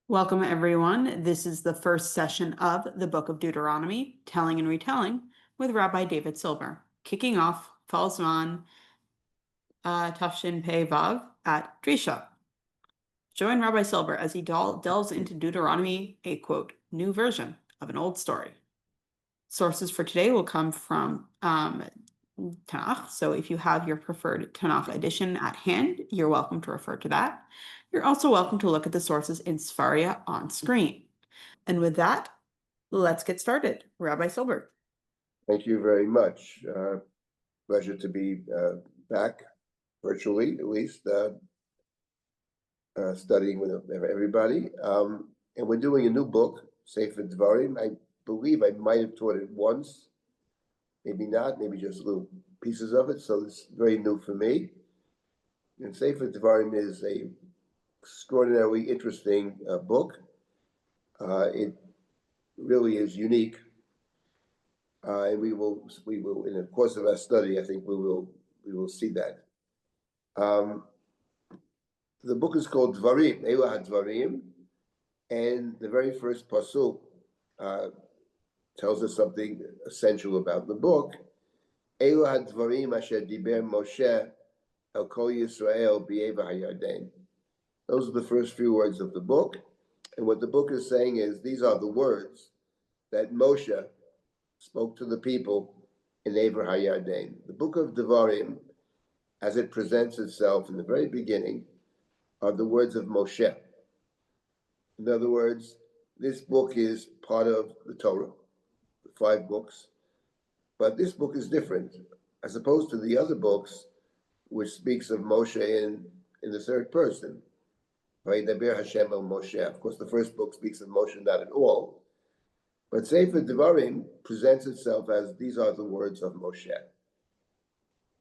Welcome, everyone. This is the first session of the Book of Deuteronomy, Telling and Retelling, with Rabbi David Silber. Kicking off Falzman Tafshin Pei Vav at Drisha. Join Rabbi Silber as he delves into Deuteronomy, a quote, new version of an old story. Sources for today will come from Tanakh. So if you have your preferred Tanakh edition at hand, you're welcome to refer to that. You're also welcome to look at the sources in Sfaria on screen. And with that, let's get started. Rabbi Silber. Thank you very much. Pleasure to be back virtually, at least, studying with everybody. And we're doing a new book, Sefer Devarim. I believe I might have taught it once, maybe not, maybe just little pieces of it. So it's very new for me. And Sefer Devarim is a extraordinarily interesting book. It really is unique. And we will, in the course of our study, I think we will see that. The book is called Dvarim, Eila HaDvarim, and the very first pasuk tells us something essential about the book. Eila HaDvarim asher diber Moshe el kol Yisrael b'Eva HaYarden. Those are the first few words of the book, and what the book is saying is these are the words that Moshe spoke to the people in Ever HaYarden. The book of Devarim, as it presents itself in the very beginning, are the words of Moshe. In other words, this book is part of the Torah, the 5 books, but this book is different, as opposed to the other books, which speaks of Moshe in the third person. Vayidaber Hashem el Moshe. Of course, the first book speaks of Moshe not at all. But Sefer Devarim presents itself as these are the words of Moshe.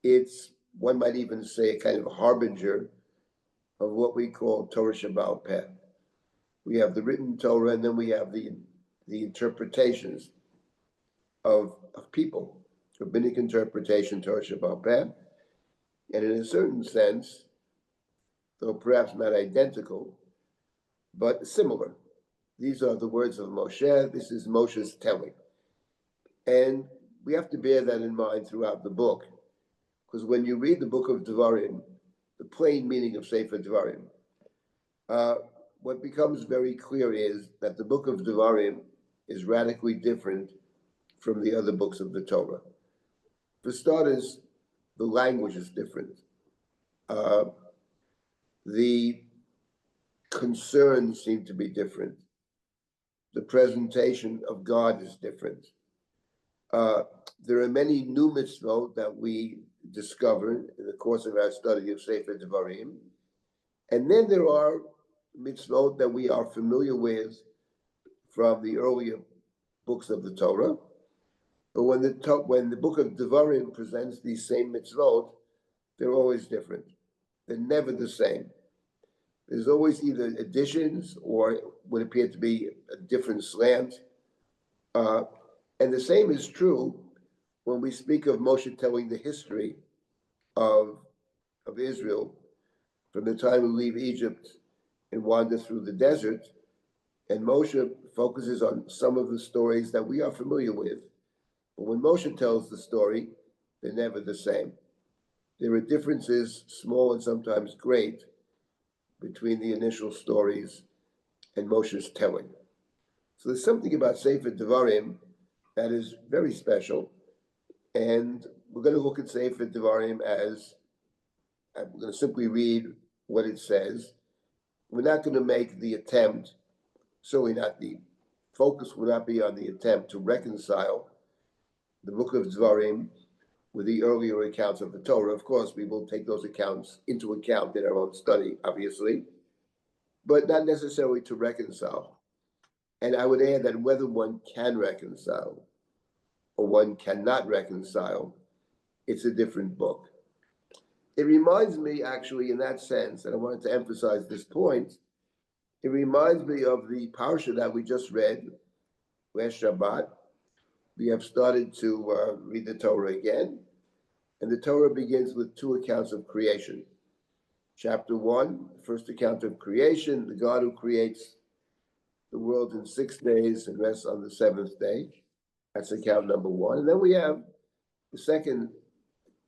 It's, one might even say, a kind of a harbinger of what we call Torah Shebaal Peh. We have the written Torah, and then we have the interpretations of people, rabbinic interpretation, Torah Shebaal Peh. And in a certain sense, though perhaps not identical, but similar. These are the words of Moshe. This is Moshe's telling. And we have to bear that in mind throughout the book. Because when you read the book of Devarim, the plain meaning of Sefer Devarim, what becomes very clear is that the book of Devarim is radically different from the other books of the Torah. For starters, the language is different. The concerns seem to be different. The presentation of God is different. There are many new mitzvot that we discover in the course of our study of Sefer Devarim. And then there are mitzvot that we are familiar with from the earlier books of the Torah. But when the book of Devarim presents these same mitzvot, they're always different. They're never the same. There's always either additions or would appear to be a different slant. And the same is true when we speak of Moshe telling the history of Israel from the time we leave Egypt and wander through the desert. And Moshe focuses on some of the stories that we are familiar with. But when Moshe tells the story, they're never the same. There are differences, small and sometimes great, between the initial stories and Moshe's telling. So there's something about Sefer Devarim that is very special. And we're going to look at Sefer Devarim as, I'm going to simply read what it says. We're not going to make the attempt, certainly not the focus will not be on the attempt to reconcile the book of Devarim with the earlier accounts of the Torah. Of course, we will take those accounts into account in our own study, obviously, but not necessarily to reconcile. And I would add that whether one can reconcile or one cannot reconcile, it's a different book. It reminds me, actually, in that sense, and I wanted to emphasize this point, it reminds me of the parsha that we just read last Shabbat. We have started to read the Torah again, and the Torah begins with 2 accounts of creation. Chapter 1, first account of creation, the God who creates the world in 6 days and rests on the seventh day. That's account number one. And then we have the second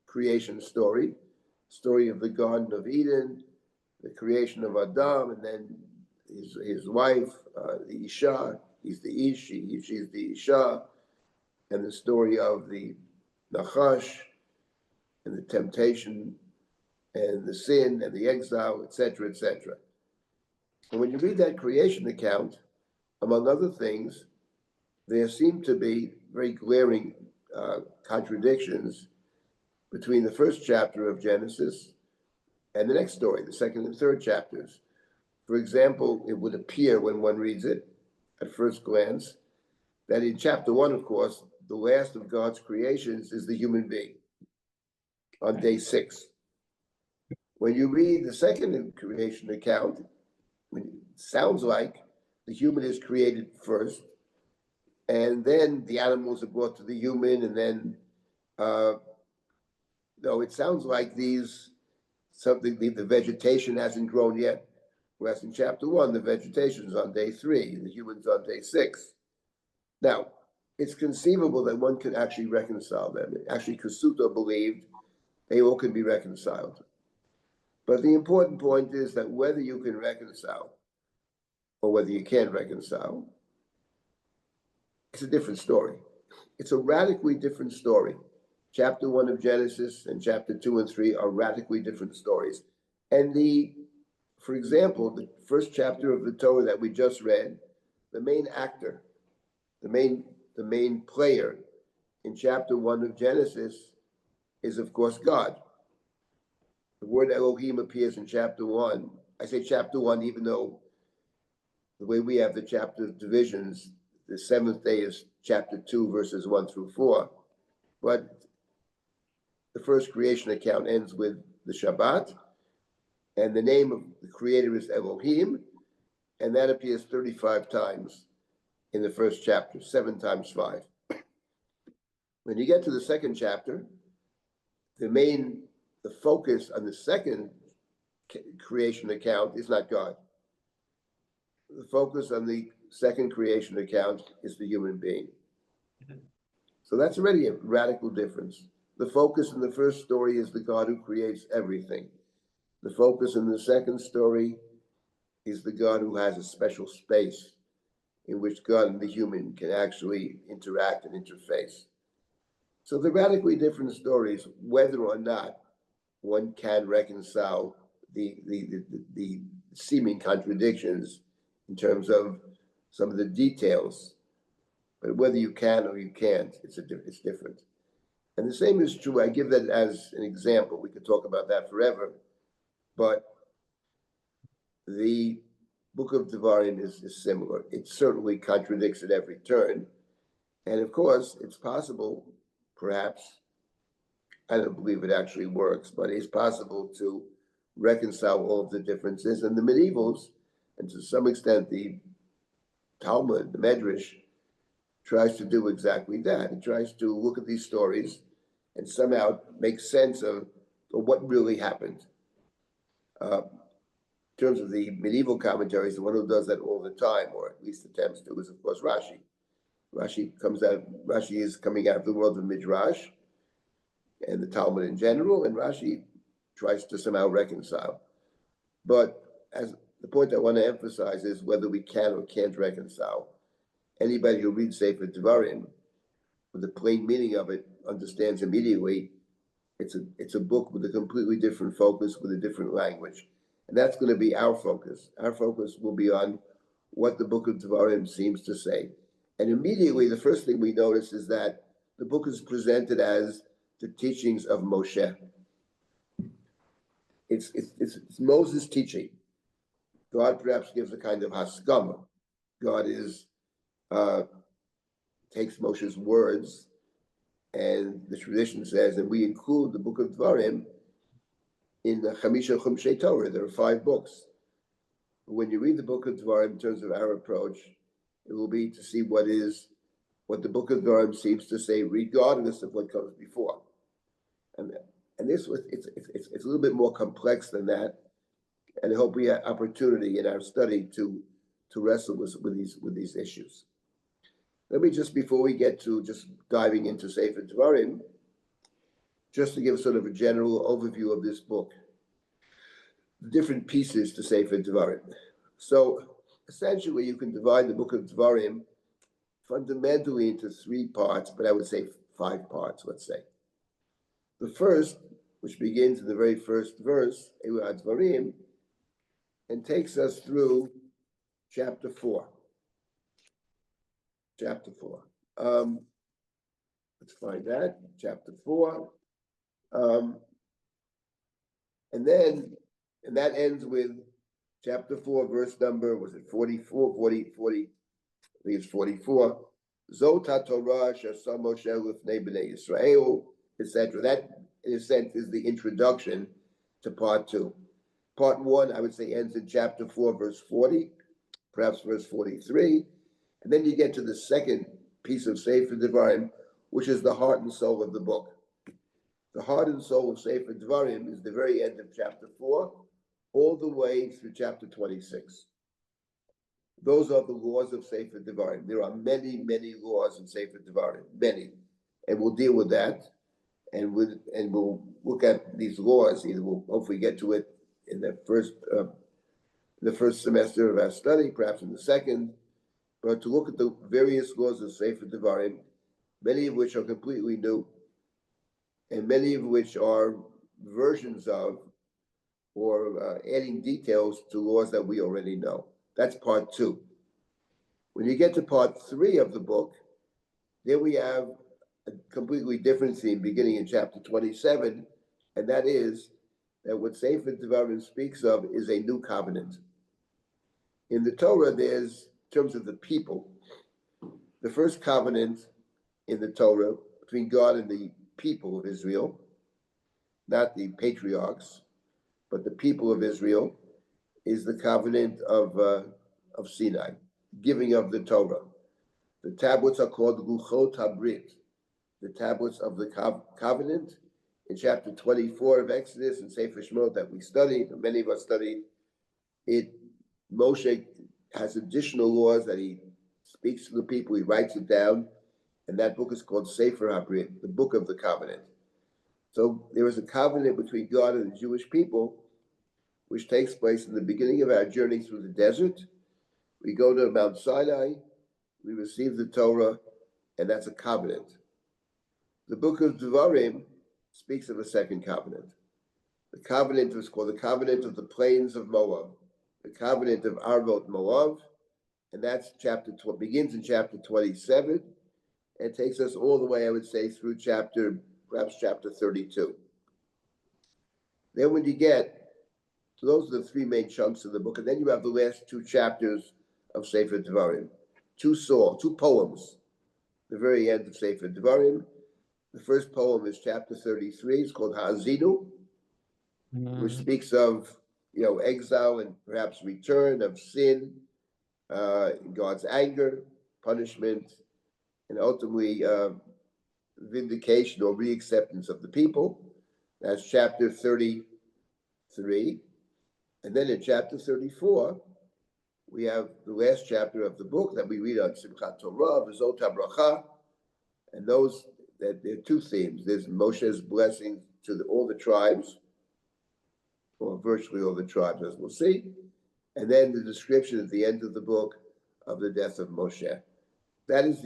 creation story of the Garden of Eden, the creation of Adam, and then his wife, the Isha. He's the Ish, she's the Isha, and the story of the Nachash, and the temptation, and the sin, and the exile, etc., etc. And when you read that creation account, among other things, there seem to be very glaring contradictions between the first chapter of Genesis and the next story, the second and third chapters. For example, it would appear when one reads it at first glance that in chapter one, of course, the last of God's creations is the human being on day 6. When you read the second creation account, it sounds like the human is created first, and then the animals are brought to the human, and then, no, it sounds like the vegetation hasn't grown yet, whereas in chapter 1, the vegetation is on day 3, and the human's on day 6. Now, it's conceivable that one can actually reconcile them. Actually, Kasuto believed they all can be reconciled. But the important point is that whether you can reconcile or whether you can't reconcile, it's a different story. It's a radically different story. Chapter 1 of Genesis and chapter 2 and 3 are radically different stories. And for example, the first chapter of the Torah that we just read, the main actor, the main player in chapter 1 of Genesis is, of course, God. The word Elohim appears in chapter 1. I say chapter 1, even though the way we have the chapter divisions, the seventh day is chapter 2, verses 1 through 4. But the first creation account ends with the Shabbat, and the name of the creator is Elohim, and that appears 35 times in the first chapter, 7 times 5. When you get to the second chapter, the focus on the second creation account is not God. The focus on the second creation account is the human being. So that's already a radical difference. The focus in the first story is the God who creates everything. The focus in the second story is the God who has a special space in which God and the human can actually interact and interface. So they're radically different stories, whether or not one can reconcile the seeming contradictions in terms of some of the details. But whether you can or you can't, it's different. And the same is true. I give that as an example. We could talk about that forever. But the book of Devarim is similar. It certainly contradicts at every turn. And of course, it's possible, perhaps, I don't believe it actually works, but it's possible to reconcile all of the differences. And the medievals, and to some extent the Talmud, the Medrash, tries to do exactly that. It tries to look at these stories and somehow make sense of what really happened. In terms of the medieval commentaries, the one who does that all the time, or at least attempts to, is of course Rashi. Rashi is coming out of the world of Midrash and the Talmud in general, and Rashi tries to somehow reconcile. But as the point I want to emphasize is whether we can or can't reconcile. Anybody who reads Sefer Devarim, with the plain meaning of it, understands immediately it's a book with a completely different focus, with a different language. And that's going to be our focus. Our focus will be on what the book of Devarim seems to say. And immediately, the first thing we notice is that the book is presented as the teachings of Moshe. It's Moses' teaching. God perhaps gives a kind of haskama. God takes Moshe's words, and the tradition says, and we include the book of Devarim in the Chamisha Chumshei Torah. There are 5 books. When you read the book of Devarim in terms of our approach, it will be to see what the book of Devarim seems to say, regardless of what comes before. And this was it's a little bit more complex than that. And I hope we have opportunity in our study to to wrestle with these issues. Let me just, before we get to just diving into Sefer Devarim, just to give sort of a general overview of this book, the different pieces to Sefer Devarim. So essentially, you can divide the book of Devarim fundamentally into three parts, but I would say 5 parts, let's say. The first, which begins in the very first verse, Eila Dvarim, and takes us through chapter 4. Chapter 4. Let's find that, chapter 4. And that ends with chapter 4, verse number, was it 44, 40, I think it's 44. Zot HaTorah Shasa Moshe Lifnei Bnei Yisrael, etc. That, in a sense, is the introduction to part 2. Part 1, I would say, ends in chapter 4, verse 40, perhaps verse 43. And then you get to the second piece of Sefer Devarim, which is the heart and soul of the book. The heart and soul of Sefer Devarim is the very end of chapter 4, all the way through chapter 26. Those are the laws of Sefer Devarim. There are many, many laws in Sefer Devarim, many. And we'll deal with that. And we'll look at these laws. Either we'll hopefully get to it in the first semester of our study, perhaps in the second. But to look at the various laws of Sefer Devarim, many of which are completely new, and many of which are versions of or adding details to laws that we already know. That's part 2. When you get to part 3 of the book, there we have a completely different theme beginning in chapter 27, and that is that what Sefer Devarim speaks of is a new covenant. In the Torah, there's, in terms of the people, the first covenant in the Torah between God and the people of Israel, not the patriarchs, but the people of Israel, is the covenant of Sinai, giving of the Torah. The tablets are called Luchot HaBrit, the tablets of the covenant. In chapter 24 of Exodus and Sefer Shemot that we studied, and many of us studied, Moshe has additional laws that he speaks to the people, he writes it down, and that book is called Sefer HaBrit, the book of the covenant. So there is a covenant between God and the Jewish people, which takes place in the beginning of our journey through the desert. We go to Mount Sinai, we receive the Torah, and that's a covenant. The book of Devarim speaks of a second covenant. The covenant was called the covenant of the plains of Moab, the covenant of Arvot Moab, and that's begins in chapter 27, and takes us all the way, I would say, through perhaps chapter 32. Then when you get, so those are the 3 main chunks of the book, and then you have the last 2 chapters of Sefer Devarim, 2 poems, the very end of Sefer Devarim. The first poem is chapter 33. It's called Ha'azinu, which speaks of exile and perhaps return of sin, God's anger, punishment, and ultimately vindication or reacceptance of the people. That's chapter 33. And then in chapter 34, we have the last chapter of the book that we read on Simchat Torah, V'zot HaBracha, and those, that there are 2 themes. There's Moshe's blessing to all the tribes, or virtually all the tribes, as we'll see, and then the description at the end of the book of the death of Moshe. That is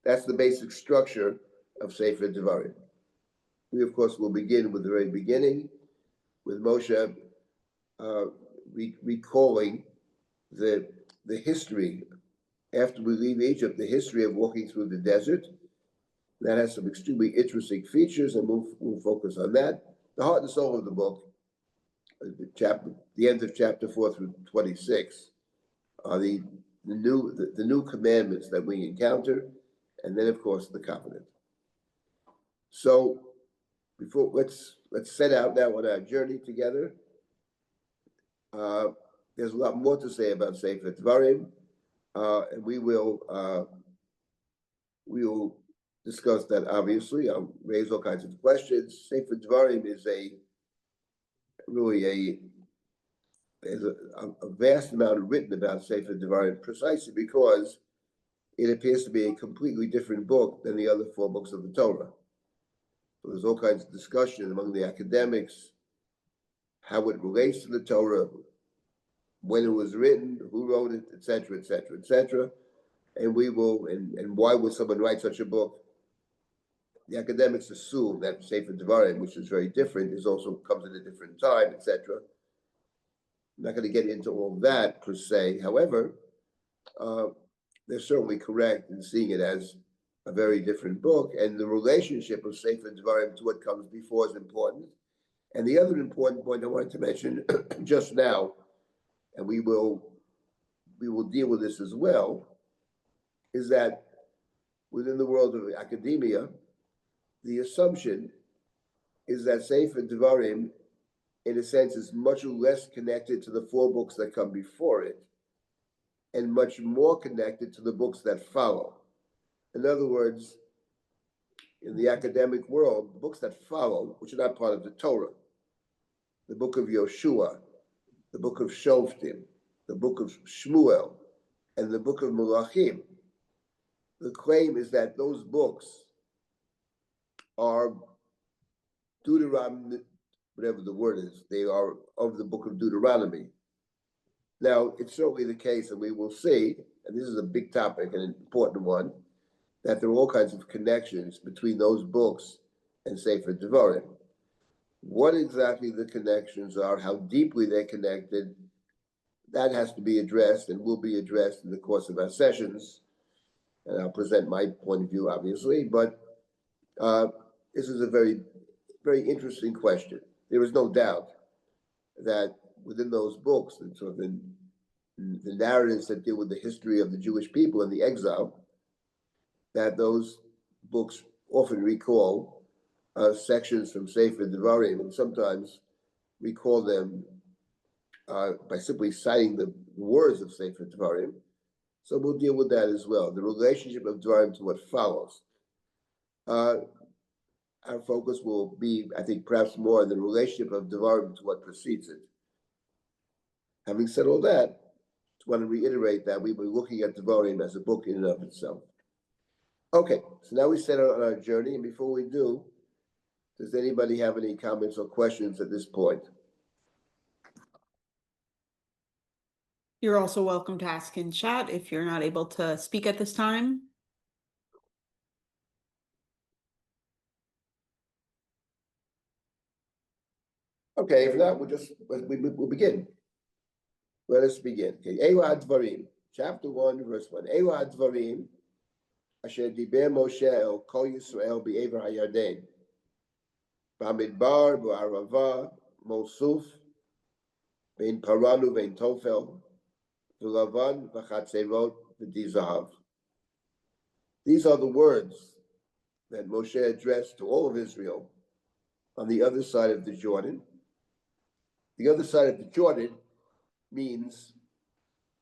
that's the basic structure of Sefer Devarim. We, of course, will begin with the very beginning, with Moshe recalling the history, after we leave Egypt, the history of walking through the desert. That has some extremely interesting features, and we'll focus on that. The heart and soul of the book, the end of chapter 4 through 26, are the new commandments that we encounter, and then, of course, the covenant. So, let's set out now on our journey together. There's a lot more to say about Sefer Devarim, and we will discuss that. Obviously, I'll raise all kinds of questions. Sefer Devarim is really there's a vast amount written about Sefer Devarim precisely because it appears to be a completely different book than the other four books of the Torah. So there's all kinds of discussion among the academics, how it relates to the Torah, when it was written, who wrote it, etc., etc., etc. And why would someone write such a book? The academics assume that Sefer Devarim, which is very different, also comes at a different time, etc. I'm not going to get into all that per se. However, they're certainly correct in seeing it as a very different book, and the relationship of Sefer Devarim to what comes before is important. And the other important point I wanted to mention just now, and we will deal with this as well, is that within the world of academia, the assumption is that Sefer Devarim, in a sense, is much less connected to the four books that come before it, and much more connected to the books that follow. In other words, in the academic world, the books that follow, which are not part of the Torah, the book of Yoshua, the book of Shoftim, the book of Shmuel, and the book of Melachim, the claim is that those books are Deuteronomy, whatever the word is, they are of the book of Deuteronomy. Now, it's certainly the case, and we will see, and this is a big topic and an important one, that there are all kinds of connections between those books and Sefer Devarim. What exactly the connections are, how deeply they're connected, that has to be addressed and will be addressed in the course of our sessions. And I'll present my point of view, obviously, but this is a very, very interesting question. There is no doubt that within those books, and sort of in the narratives that deal with the history of the Jewish people and the exile, that those books often recall sections from Sefer Devarim, and sometimes recall them by simply citing the words of Sefer Devarim. So we'll deal with that as well, the relationship of Devarim to what follows. Our focus will be, I think, perhaps more on the relationship of Devarim to what precedes it. Having said all that, I just want to reiterate that we were looking at Devarim as a book in and of itself. Okay, so now we set out on our journey, and before we do, does anybody have any comments or questions at this point? You're also welcome to ask in chat if you're not able to speak at this time. Okay, if not, we'll begin. Let us begin. Okay, Eila Dvarim, chapter 1, verse 1. Eila Dvarim, asher diber Moshe el kol Yisrael be'ever hayarden, b'amidbar b'arava mosuf, bein paranu vein tofel, v'lavan v'chatzerot v'dizahav. These are the words that Moshe addressed to all of Israel on the other side of the Jordan. The other side of the Jordan means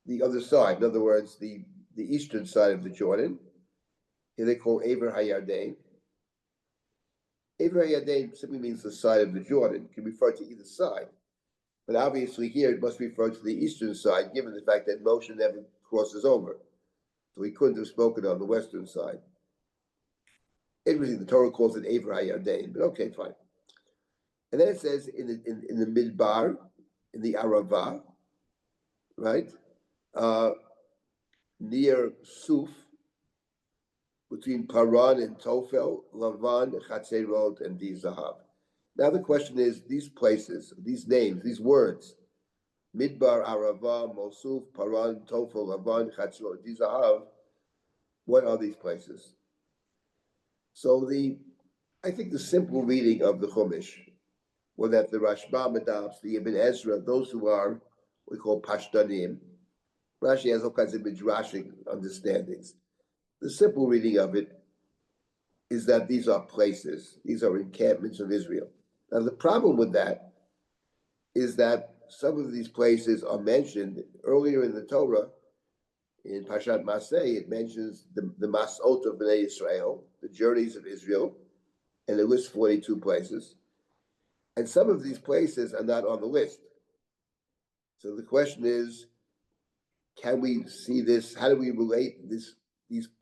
the other side. In other words, the eastern side of the Jordan. Here they call Ever HaYarden. Ever HaYarden simply means the side of the Jordan. It can refer to either side. But obviously here it must refer to the eastern side, given the fact that Moshe never crosses over. So he couldn't have spoken on the western side. Interesting, the Torah calls it Ever HaYarden, but okay, fine. And then it says in the Midbar, in the Arava, right? Near Suf, between Paran and Tofel, Lavan, Chatzerot, and Dizahav. Now the question is, these places, these names, these words, Midbar, Arava, Mosuf, Paran, Tofel, Lavan, Chatzerot, Dizahav, what are these places? So I think the simple reading of the Chumash, or that the Rashbam adopts, the Ibn Ezra, those who are, we call Pashtanim. Rashi has all kinds of midrashic understandings. The simple reading of it is that these are places, these are encampments of Israel. Now the problem with that is that some of these places are mentioned earlier in the Torah. In Pashat Maseh, it mentions the Masot of Bnei Israel, the journeys of Israel, and it lists 42 places. And some of these places are not on the list. So the question is, can we see this? How do we relate these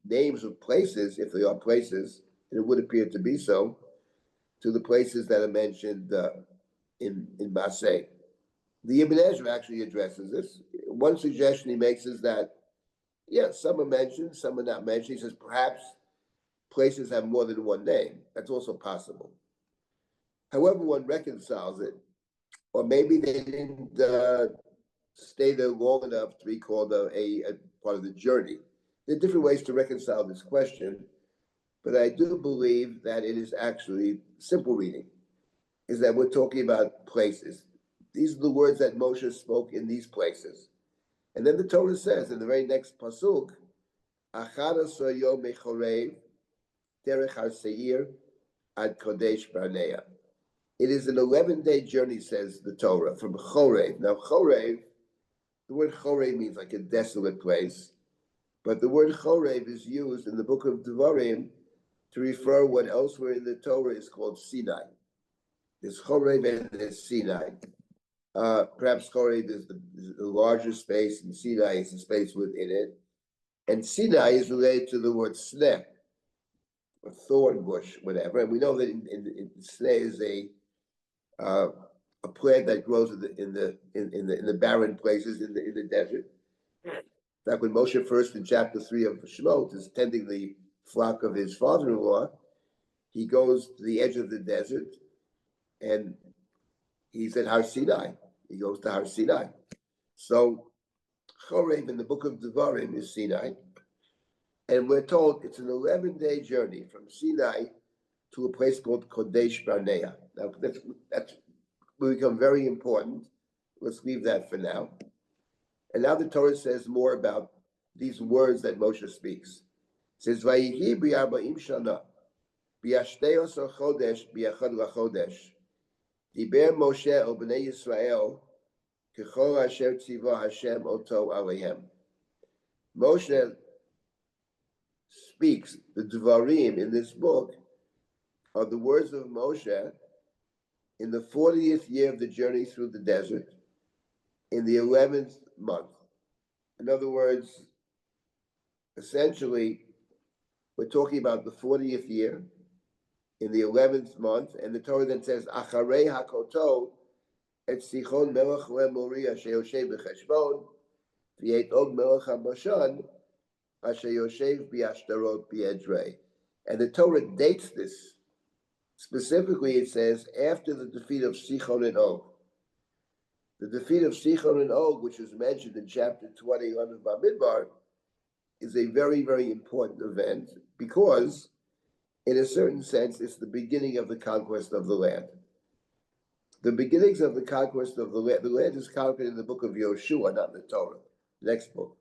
names of places, if they are places, and it would appear to be so, to the places that are mentioned in Maseh? The Ibn Ezra actually addresses this. One suggestion he makes is that, yeah, some are mentioned, some are not mentioned. He says perhaps places have more than one name. That's also possible. However, one reconciles it, or maybe they didn't stay there long enough to be called a part of the journey. There are different ways to reconcile this question, but I do believe that it is actually simple reading, is that we're talking about places. These are the words that Moshe spoke in these places. And then the Torah says in the very next pasuk, Achad asar yom mechorev derech har seir ad kodesh barnea. It is an 11-day journey, says the Torah, from Chorev. Now, Chorev, the word Chorev means like a desolate place, but the word Chorev is used in the book of Devarim to refer what elsewhere in the Torah is called Sinai. There's Chorev and there's Sinai. Perhaps Chorev is the larger space, and Sinai is the space within it. And Sinai is related to the word sneh, or thorn bush, whatever. And we know that in sneh is a plant that grows in the barren places in the desert. Like when Moshe first in chapter 3 of Shemot is tending the flock of his father-in-law, he goes to the edge of the desert, and he's at Har Sinai. He goes to Har Sinai. So Chorev in the book of Devarim is Sinai, and we're told it's an 11-day journey from Sinai to a place called Kodesh Barnea. Now that's will become very important. Let's leave that for now. And now the Torah says more about these words that Moshe speaks. It says, Vayihi b'arba'im shana, b'yashtei osar chodesh, b'yachad lachodesh, diber Moshe el b'nei Yisrael, kechol asher tziva Hashem oto alehem. Moshe speaks, the Devarim in this book are the words of Moshe in the 40th year of the journey through the desert, in the 11th month. In other words, essentially, we're talking about the 40th year, in the 11th month, and the Torah then says, Acharei hakoto et sichon melech le'moria sheyoshev b'cheshbon, v'yet og melech ha'bashan, asher yoshev b'ashtarot b'edrei. And the Torah dates this. Specifically, it says, after the defeat of Sichon and Og. The defeat of Sichon and Og, which is mentioned in chapter 21 of Bamidbar, is a very, very important event because, in a certain sense, it's the beginning of the conquest of the land. The beginnings of the conquest of the land is conquered in the book of Yoshua, not in the Torah, next book,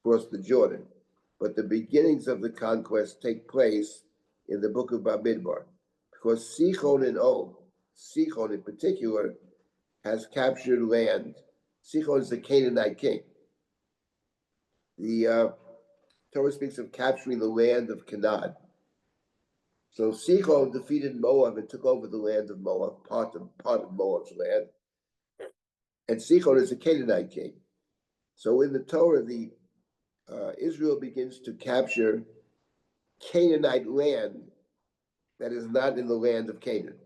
across the Jordan. But the beginnings of the conquest take place in the book of Bamidbar. Because Sichon and Og, Sichon in particular, has captured land. Sichon is the Canaanite king. The Torah speaks of capturing the land of Canaan. So Sichon defeated Moab and took over the land of Moab, part of Moab's land. And Sichon is a Canaanite king. So in the Torah, Israel begins to capture Canaanite land that is not in the land of Canaan.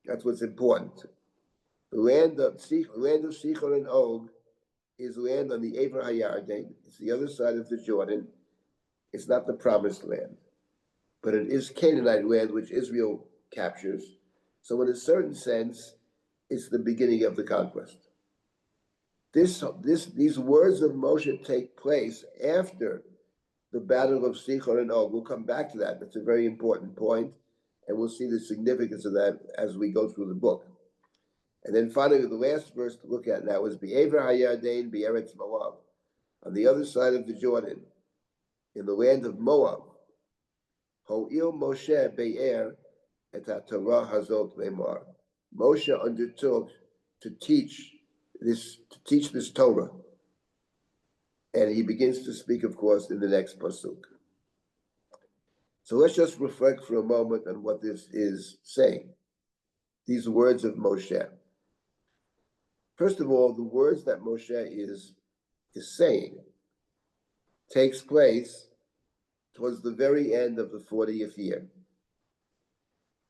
That's what's important. The land of Sichon and Og is land on the Ever HaYarden. It's the other side of the Jordan. It's not the promised land, but it is Canaanite land which Israel captures. So in a certain sense, it's the beginning of the conquest. These words of Moshe take place after the battle of Sichon and Og. We'll come back to that. That's a very important point, and we'll see the significance of that as we go through the book. And then finally, the last verse to look at now is Be'ever HaYarden Be'eretz Moab, on the other side of the Jordan, in the land of Moab. Ho'il Moshe Be'er et HaTorah Hazot Lemar. Moshe undertook to teach this Torah. And he begins to speak, of course, in the next pasuk. So let's just reflect for a moment on what this is saying. These words of Moshe. First of all, the words that Moshe is saying takes place towards the very end of the 40th year.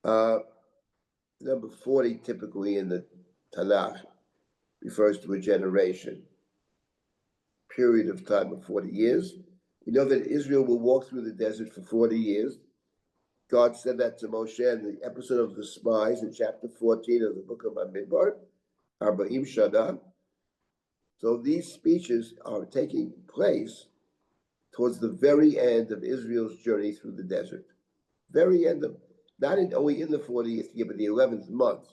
Number 40 typically in the Tanakh refers to a generation, period of time of 40 years. We know that Israel will walk through the desert for 40 years. God said that to Moshe in the episode of the spies in chapter 14 of the book of Bamidbar, Arba'im Shana. So these speeches are taking place towards the very end of Israel's journey through the desert. Very end of, not only in the 40th year, but the 11th month.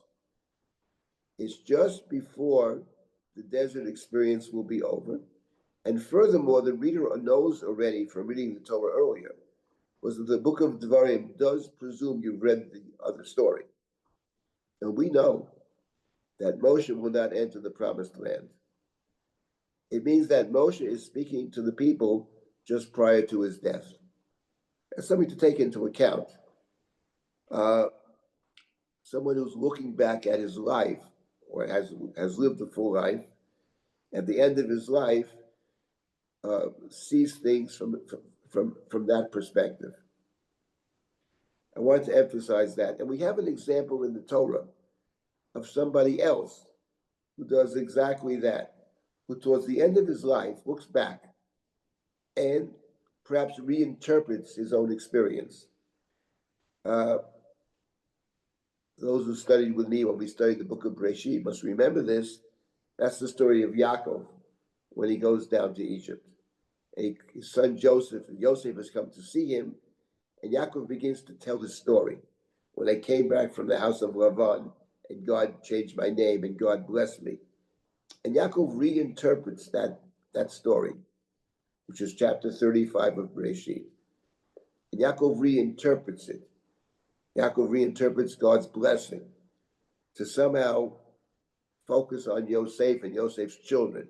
It's just before the desert experience will be over. And furthermore, the reader knows already from reading the Torah earlier, was that the book of Devarim does presume you've read the other story. And we know that Moshe will not enter the promised land. It means that Moshe is speaking to the people just prior to his death. That's something to take into account. Someone who's looking back at his life or has lived a full life, at the end of his life, sees things from that perspective. I want to emphasize that. And we have an example in the Torah of somebody else who does exactly that, who towards the end of his life looks back and perhaps reinterprets his own experience. Those who studied with me when we studied the book of Breshit must remember this. That's the story of Yaakov when he goes down to Egypt. And his son Joseph has come to see him, and Yaakov begins to tell his story. When I came back from the house of Lavan, and God changed my name, and God blessed me. And Yaakov reinterprets that story, which is chapter 35 of Breshit. And Yaakov reinterprets it. Yaakov reinterprets God's blessing to somehow focus on Yosef and Yosef's children,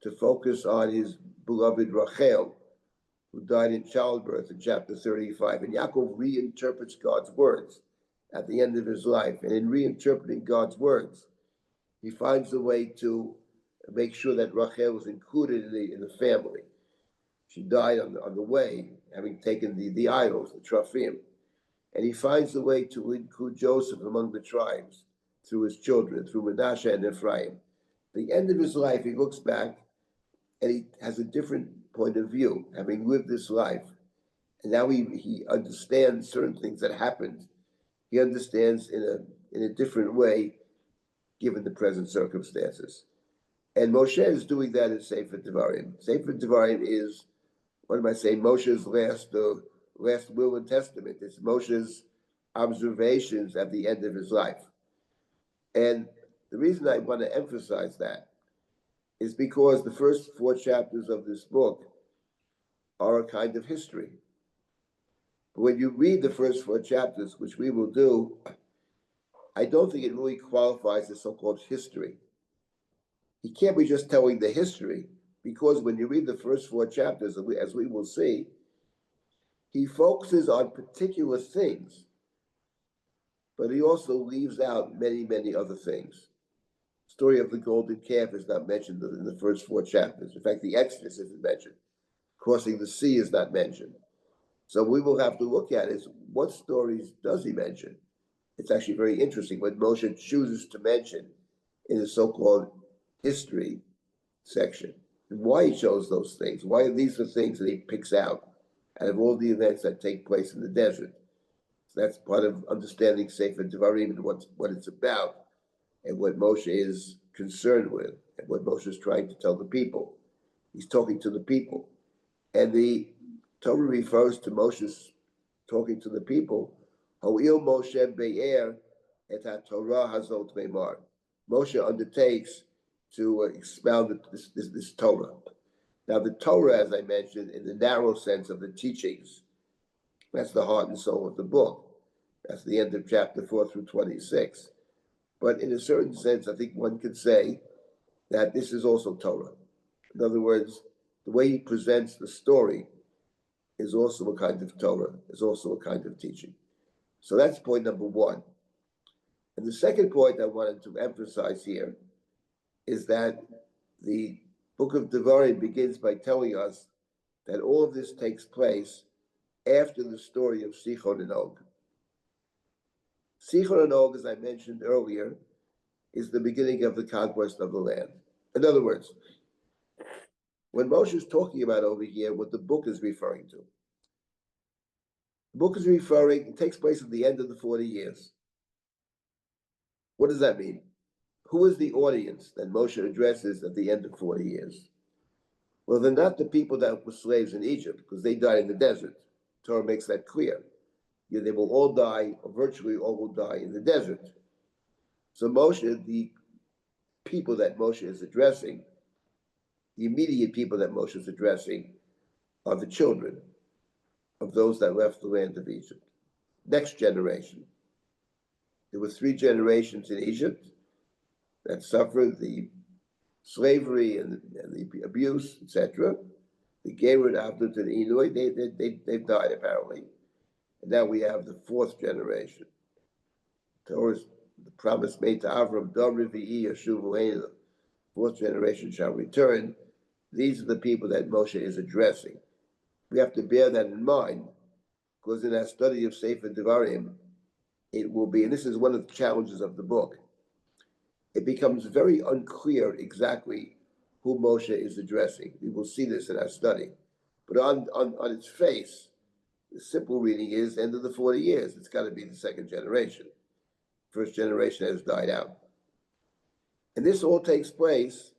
to focus on his beloved Rachel, who died in childbirth in chapter 35. And Yaakov reinterprets God's words at the end of his life. And in reinterpreting God's words, he finds a way to make sure that Rachel was included in the family. She died on the way, having taken the idols, the Trophim. And he finds a way to include Joseph among the tribes through his children, through Manasseh and Ephraim. At the end of his life, he looks back and he has a different point of view, having lived this life. And now he understands certain things that happened. He understands in a different way, given the present circumstances. And Moshe is doing that in Sefer Devarim. Sefer Devarim is, what am I saying, Moshe's last will and testament. It's Moshe's observations at the end of his life. And the reason I want to emphasize that is because the first 4 chapters of this book are a kind of history. But when you read the first 4 chapters, which we will do, I don't think it really qualifies as so-called history. He can't be just telling the history, because when you read the first 4 chapters, as we will see, he focuses on particular things, but he also leaves out many, many other things. The story of the golden calf is not mentioned in the first 4 chapters. In fact, the Exodus isn't mentioned. Crossing the sea is not mentioned. So we will have to look at is what stories does he mention? It's actually very interesting what Moshe chooses to mention in the so-called history section, and why he chose those things. Why these are things that he picks out of all the events that take place in the desert. So that's part of understanding Sefer Devarim and what it's about, and what Moshe is concerned with, and what Moshe is trying to tell the people. He's talking to the people. And the Torah refers to Moshe's talking to the people. Ho'il Moshe be'er et ha-Torah hazot me'mar. Moshe undertakes to expound this Torah. Now, the Torah, as I mentioned, in the narrow sense of the teachings, that's the heart and soul of the book. That's the end of chapter 4 through 26. But in a certain sense, I think one could say that this is also Torah. In other words, the way he presents the story is also a kind of Torah, is also a kind of teaching. So that's point number 1. And the second point I wanted to emphasize here is that the book of Devarim begins by telling us that all of this takes place after the story of Sichon and Og. Sichon and Og, as I mentioned earlier, is the beginning of the conquest of the land. In other words, when Moshe is talking about over here, what the book is referring to, the book is referring, it takes place at the end of the 40 years. What does that mean? Who is the audience that Moshe addresses at the end of 40 years? Well, they're not the people that were slaves in Egypt, because they died in the desert. Torah makes that clear. Yeah, they will all die, or virtually all will die in the desert. So Moshe, the people that Moshe is addressing, the immediate people that Moshe is addressing, are the children of those that left the land of Egypt. Next generation. There were 3 generations in Egypt that suffered the slavery and the abuse, etc. The Gerud, Abdut, and Enoi, they've died apparently. And now we have the 4th generation. Torah's the promise made to Avram, Dom Revi'i Yashuvu Heina, the 4th generation shall return. These are the people that Moshe is addressing. We have to bear that in mind, because in our study of Sefer Devarim, it will be, and this is one of the challenges of the book, it becomes very unclear exactly who Moshe is addressing. We will see this in our study. But on its face, the simple reading is end of the 40 years. It's got to be the 2nd generation. First generation has died out. And this all takes place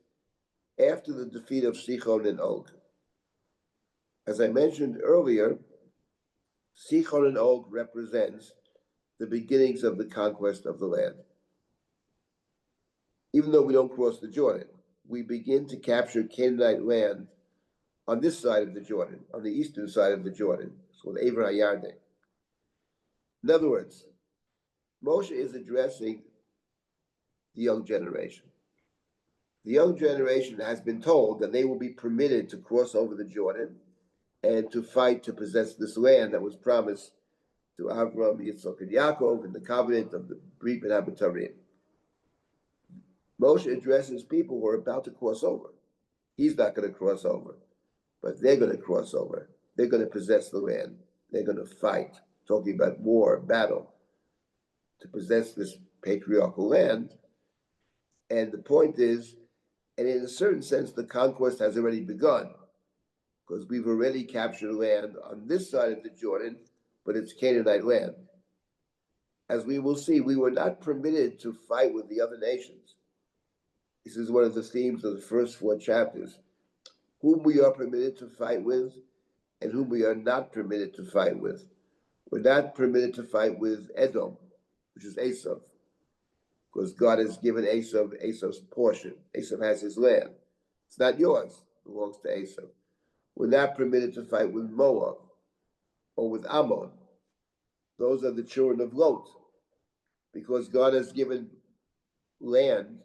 after the defeat of Sichon and Og. As I mentioned earlier, Sichon and Og represents the beginnings of the conquest of the land. Even though we don't cross the Jordan, we begin to capture Canaanite land on this side of the Jordan, on the eastern side of the Jordan. It's called Ever HaYarden. In other words, Moshe is addressing the young generation. The young generation has been told that they will be permitted to cross over the Jordan and to fight to possess this land that was promised to Avram, Yitzchak, and Yaakov in the covenant of the Brit Ben Abitarim. Moshe addresses people who are about to cross over. He's not going to cross over, but they're going to cross over. They're going to possess the land. They're going to fight, talking about war, battle, to possess this patriarchal land. And the point is, and in a certain sense, the conquest has already begun, because we've already captured land on this side of the Jordan, but it's Canaanite land. As we will see, we were not permitted to fight with the other nations. This is one of the themes of the first 4 chapters. Whom we are permitted to fight with and whom we are not permitted to fight with. We're not permitted to fight with Edom, which is Esav, because God has given Esav's portion. Esav has his land. It's not yours, it belongs to Esav. We're not permitted to fight with Moab or with Ammon. Those are the children of Lot, because God has given land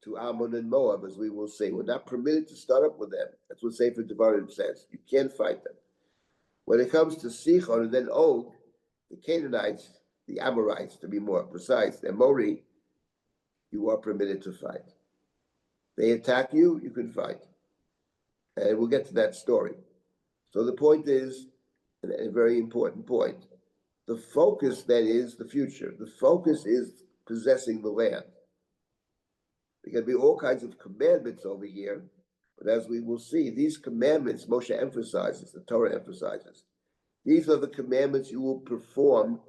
to Ammon and Moab, as we will see. We're not permitted to start up with them. That's what Sefer Devarim says. You can't fight them. When it comes to Sichon and then Og, the Canaanites, the Amorites, to be more precise, the Amori, you are permitted to fight. They attack you, you can fight. And we'll get to that story. So the point is, a very important point, the focus then is the future. The focus is possessing the land. There can be all kinds of commandments over here, but as we will see, these commandments Moshe emphasizes, the Torah emphasizes. These are the commandments you will perform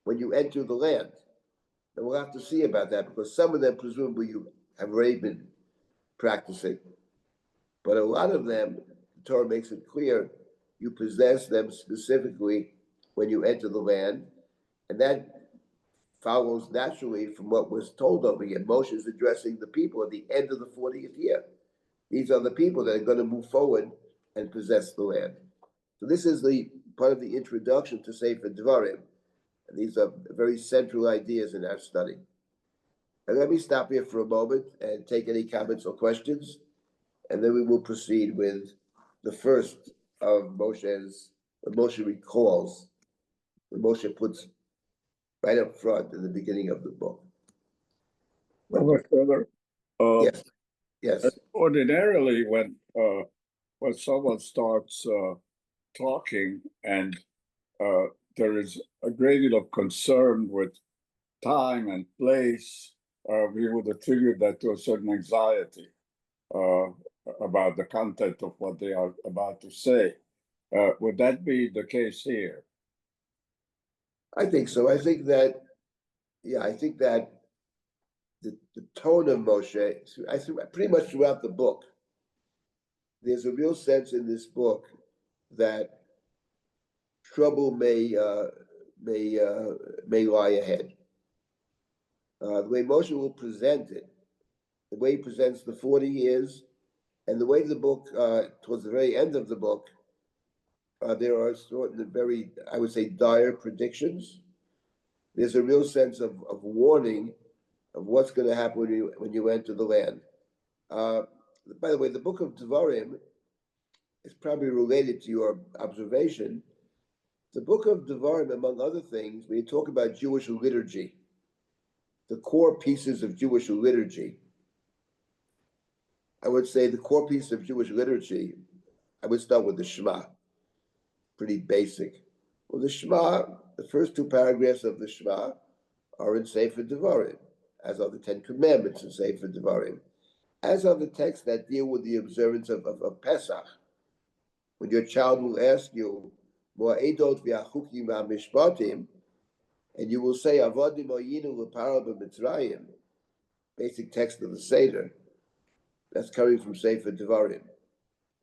when you enter the land. And we'll have to see about that, because some of them presumably you have already been practicing. But a lot of them, the Torah makes it clear, you possess them specifically when you enter the land. And that follows naturally from what was told over here. Moshe is addressing the people at the end of the 40th year. These are the people that are going to move forward and possess the land. So this is the part of the introduction to Sefer Devarim. And these are very central ideas in our study. And let me stop here for a moment and take any comments or questions, and then we will proceed with the first of Moshe's, what Moshe recalls, what Moshe puts right up front in the beginning of the book. Brother, Yes. Yes. Ordinarily, when someone starts talking and there is a great deal of concern with time and place, we would attribute that to a certain anxiety uh, about the content of what they are about to say. Would that be the case here? I think so. I think that the tone of Moshe, I think pretty much throughout the book, there's a real sense in this book that trouble may lie ahead. The way Moshe will present it, the way he presents the 40 years, and the way the book, towards the very end of the book, there are certain very, I would say, dire predictions. There's a real sense of warning of what's going to happen when you enter the land. By the way, the book of Devarim is probably related to your observation. The book of Devarim, among other things, when you talk about Jewish liturgy, the core pieces of Jewish liturgy, I would say the core piece of Jewish liturgy, I would start with the Shema, pretty basic. Well, the Shema, the first two paragraphs of the Shema are in Sefer Devarim, as are the Ten Commandments in Sefer Devarim, as are the texts that deal with the observance of Pesach. When your child will ask you, Mo'edot v'achukim v'amishpatim, and you will say, Avodim oyinu l'paro b'mitzrayim, basic text of the Seder, that's coming from Sefer Devarim.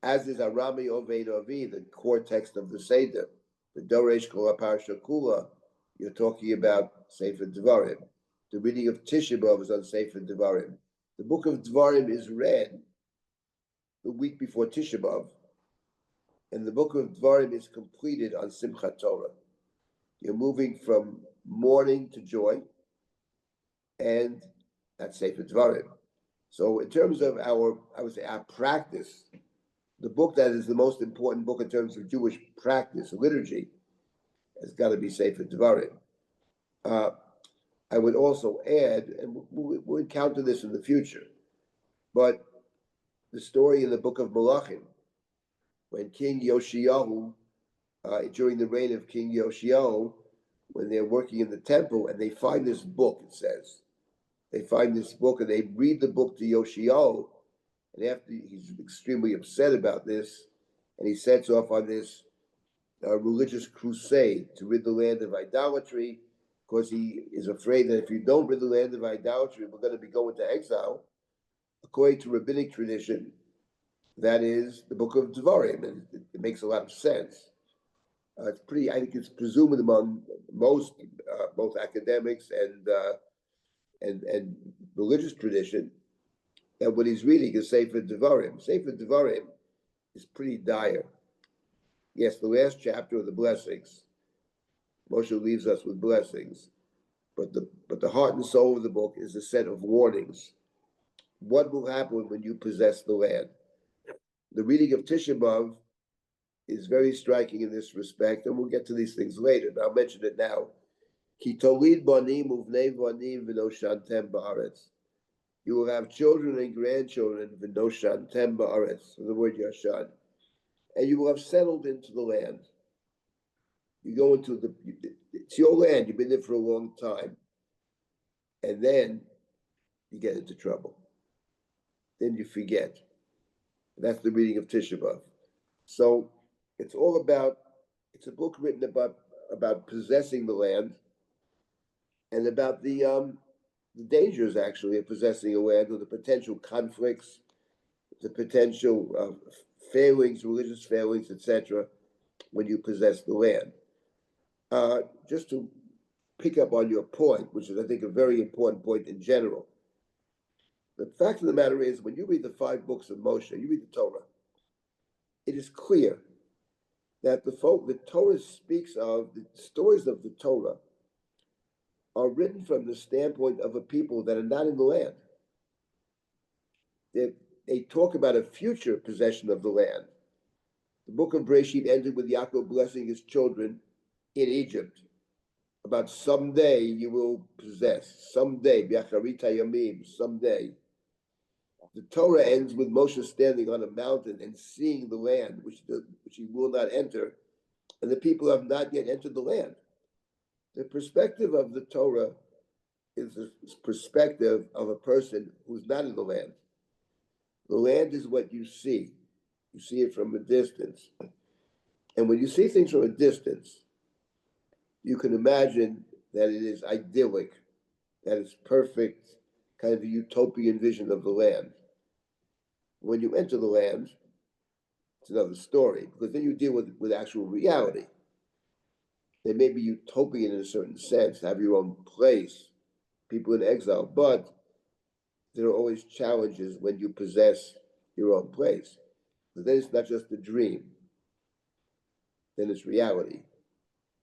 As is Arami Oved Avi, the core text of the Seder, the Doresh Kol HaParsha Kula, you're talking about Sefer Devarim. The reading of Tisha B'Av is on Sefer Devarim. The book of Devarim is read the week before Tisha B'Av, and the book of Devarim is completed on Simchat Torah. You're moving from mourning to joy, and that's Sefer Devarim. So in terms of our practice, the book that is the most important book in terms of Jewish practice, liturgy, has got to be Sefer Devarim. I would also add, and we'll encounter this in the future, but the story in the book of Malachim, when King Yoshiyahu, during the reign of King Yoshiyahu, when they're working in the temple and they find this book, it says, they find this book and they read the book to Yoshiyahu, and after he's extremely upset about this, and he sets off on this religious crusade to rid the land of idolatry, because he is afraid that if you don't rid the land of idolatry, we're going to be going to exile. According to rabbinic tradition, that is the book of Devarim, and it makes a lot of sense. It's pretty, I think it's presumed among most, both academics and religious tradition, that what he's reading is Sefer Devarim. Sefer Devarim is pretty dire. Yes, the last chapter of the blessings, Moshe leaves us with blessings, but the heart and soul of the book is a set of warnings. What will happen when you possess the land? The reading of Tisha B'Av is very striking in this respect, and we'll get to these things later, but I'll mention it now. Ki tolid banim uvnei banim v'no shantem ba'aretz. You will have children and grandchildren, v'no shantem ba'aretz, the word Yashan, and you will have settled into the land. You go into it's your land, you've been there for a long time, and then you get into trouble. Then you forget. That's the reading of Tisha B'Av. So it's all about, it's a book written about possessing the land and about the dangers actually of possessing a land, or the potential conflicts, the potential failings, religious failings, etc., when you possess the land. Just to pick up on your point, which is, I think, a very important point in general. The fact of the matter is, when you read the 5 books of Moshe, you read the Torah, it is clear that the Torah speaks of, the stories of the Torah are written from the standpoint of a people that are not in the land. They talk about a future possession of the land. The book of Bereshit ended with Yaakov blessing his children in Egypt, about someday you will possess, someday, Biacharit Hayamim, someday. the Torah ends with Moshe standing on a mountain and seeing the land, which he will not enter, and the people have not yet entered the land. The perspective of the Torah is the perspective of a person who's not in the land. The land is what you see. You see it from a distance. And when you see things from a distance, you can imagine that it is idyllic, that it's perfect, kind of a utopian vision of the land. When you enter the land, it's another story, because then you deal with actual reality. They may be utopian in a certain sense, have your own place, people in exile, but there are always challenges when you possess your own place. But then it's not just a dream, then it's reality.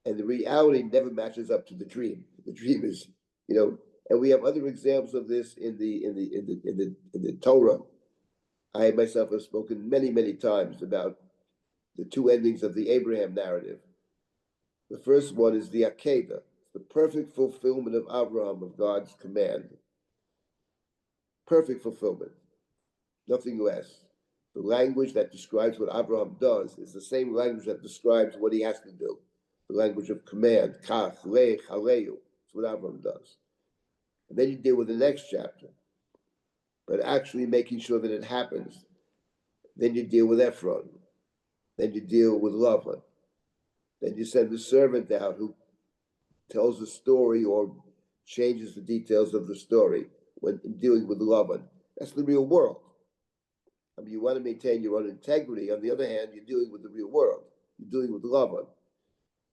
And the reality never matches up to the dream. The dream is, and we have other examples of this in the Torah. I myself have spoken many, many times about the two endings of the Abraham narrative. The first one is the Akedah, the perfect fulfillment of Abraham of God's command. Perfect fulfillment, nothing less. The language that describes what Abraham does is the same language that describes what he has to do. The language of command, kach, lech, haleu. That's what Abraham does. And then you deal with the next chapter, but actually making sure that it happens. Then you deal with Ephron. Then you deal with Lavan. Then you send the servant out who tells the story or changes the details of the story when dealing with Lavan. That's the real world. I mean, you want to maintain your own integrity. On the other hand, you're dealing with the real world. You're dealing with Lavan.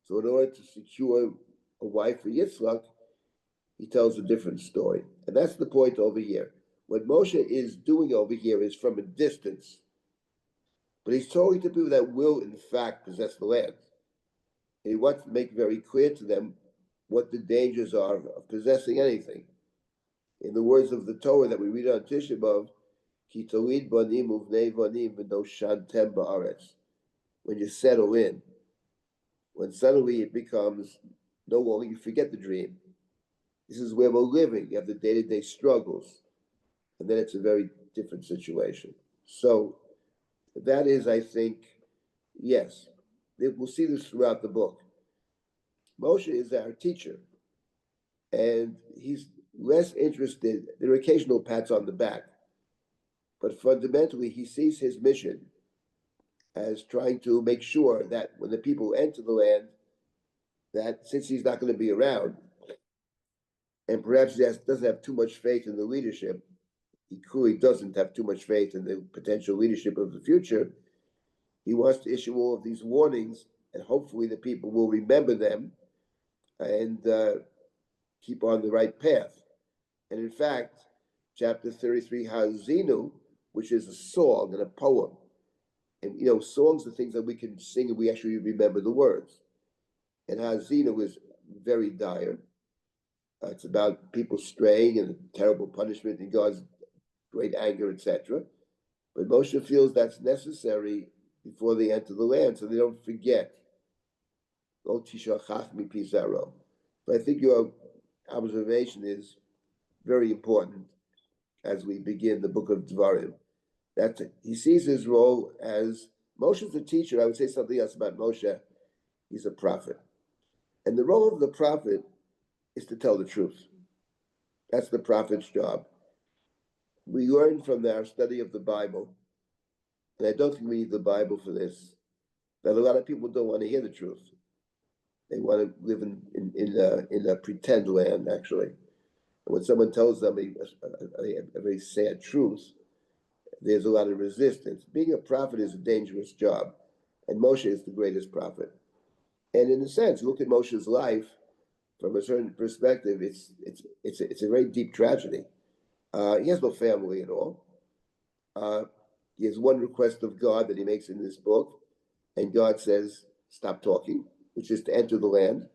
So in order to secure a wife for Yitzhak, he tells a different story. And that's the point over here. What Moshe is doing over here is from a distance. But he's talking to people that will, in fact, possess the land. And he wants to make very clear to them what the dangers are of possessing anything. In the words of the Torah that we read on Tisha B'Av, Ki tolid banim uvnei banim v'no shantem ba'aretz. When you settle in, when suddenly it becomes no longer, you forget the dream. This is where we're living. You have the day-to-day struggles. And then it's a very different situation. So that is, I think, yes, we'll see this throughout the book. Moshe is our teacher, and he's less interested. There are occasional pats on the back, but fundamentally, he sees his mission as trying to make sure that when the people enter the land, that since he's not going to be around, and perhaps he doesn't have too much faith in the leadership, he clearly doesn't have too much faith in the potential leadership of the future. He wants to issue all of these warnings, and hopefully the people will remember them and keep on the right path. And in fact, chapter 33, Hazinu, which is a song and a poem. And songs are things that we can sing and we actually remember the words. And Hazinu is very dire. It's about people straying and terrible punishment and God's great anger, etc. But Moshe feels that's necessary before they enter the land, so they don't forget. But I think your observation is very important as we begin the book of Devarim. That he sees his role as Moshe's a teacher. I would say something else about Moshe. He's a prophet. And the role of the prophet is to tell the truth. That's the prophet's job. We learn from our study of the Bible, and I don't think we need the Bible for this, that a lot of people don't want to hear the truth. They want to live in a pretend land, actually. And when someone tells them a very sad truth, there's a lot of resistance. Being a prophet is a dangerous job, and Moshe is the greatest prophet. And in a sense, look at Moshe's life from a certain perspective. It's a very deep tragedy. He has no family at all. He has one request of God that he makes in this book, and God says, "Stop talking," which is to enter the land.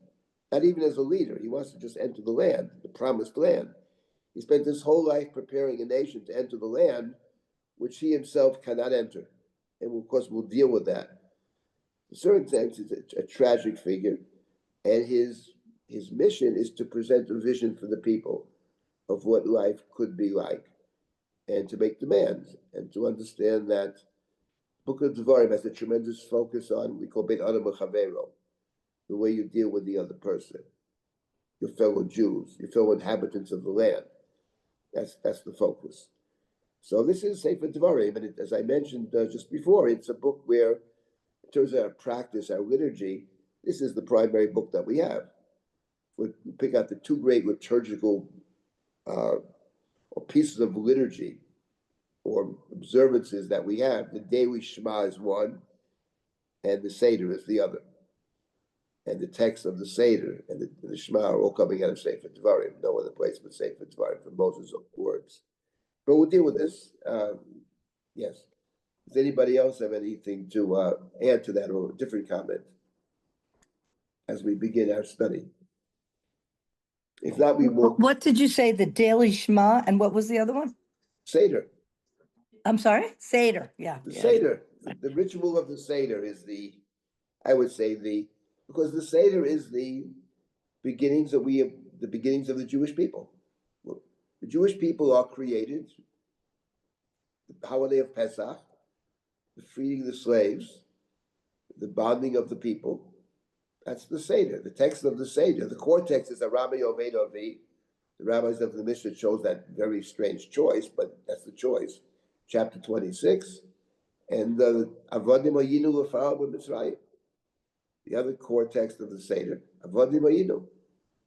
Not even as a leader, he wants to just enter the land, the promised land. He spent his whole life preparing a nation to enter the land, which he himself cannot enter. And of course, we'll deal with that. In a certain sense, he's a tragic figure, and his mission is to present a vision for the people of what life could be like. and to make demands, and to understand that Book of Devarim has a tremendous focus on, we call Beit Adam Chavero, the way you deal with the other person, your fellow Jews, your fellow inhabitants of the land. That's the focus. So this is Sefer Devarim, and as I mentioned just before, it's a book where, in terms of our practice, our liturgy, this is the primary book that we have. We pick out the two great liturgical or pieces of liturgy or observances that we have. The daily Shema is one, and the Seder is the other. And the text of the Seder and the Shema are all coming out of Sefer Devarim. No other place but Sefer Devarim for Moses' words. But we'll deal with this. Yes. Does anybody else have anything to add to that or a different comment as we begin our study? If not, we will. What did you say? The daily Shema, and what was the other one? Seder. I'm sorry? Seder, yeah. The yeah. Seder. The ritual of the Seder is because the Seder is the beginnings of the Jewish people. The Jewish people are created, the holiday of Pesach, the freeing of the slaves, the bonding of the people. That's the Seder, the text of the Seder. The core text is a Rabbi Oved Avi. The rabbis of the Mishnah chose that very strange choice, but that's the choice. Chapter 26, and Avodim Hayinu L'Farao B'Mitzrayim. The other core text of the Seder, Avodim Hayinu,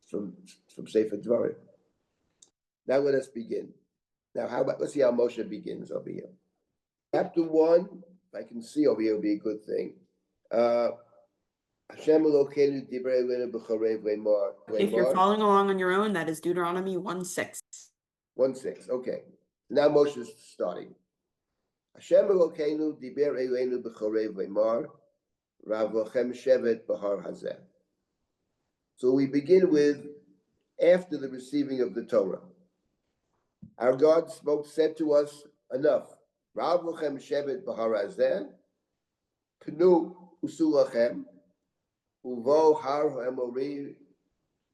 from Sefer Devarim. Now let us begin. Now, let's see how Moshe begins over here. Chapter 1, if I can see over here, would be a good thing. Hashem Elokeinu divrei elenu b'chorev le'mar. If you're following along on your own, that is Deuteronomy 1:6. 1:6, okay. Now Moshe is starting. Hashem Elokeinu diber elenu b'chorev le'mar, rav lochem shevet b'har hazeh. So we begin with after the receiving of the Torah. Our God said to us, enough. Rav lochem shevet b'har hazeh, pnu usu lochem, uvo har ha'emori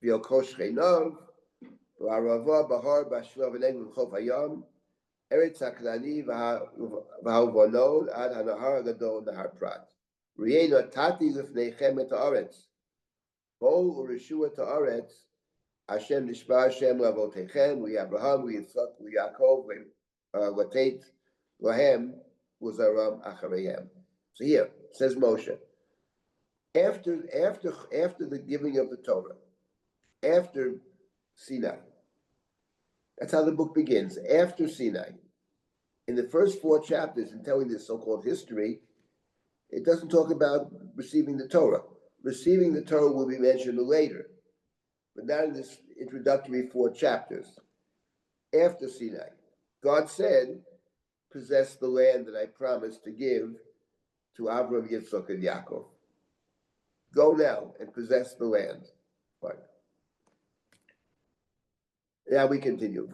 v'yokosh cheinav, v'arava b'har b'ashua v'negel v'chof hayam, eretz ha'knani v'ha'uvonod ad ha'nahar ha'gadol nahar prat. Ri'enu atati l'fneichem et ha'aretz. Bo u'reshu et ha'aretz, Hashem nishba Hashem l'avoteichem, l'Abraham, l'Yitzchak, l'Yaakov, l'Tate, l'hem, u'zaram achareihem. So here, says Moshe, after the giving of the Torah, after Sinai, that's how the book begins, after Sinai. In the first 4 chapters, in telling this so-called history, it doesn't talk about receiving the Torah. Receiving the Torah will be mentioned later, but not in this introductory 4 chapters. After Sinai, God said, possess the land that I promised to give to Avram, Yitzchak, and Yaakov. Go now and possess the land. Fine. Now we continue.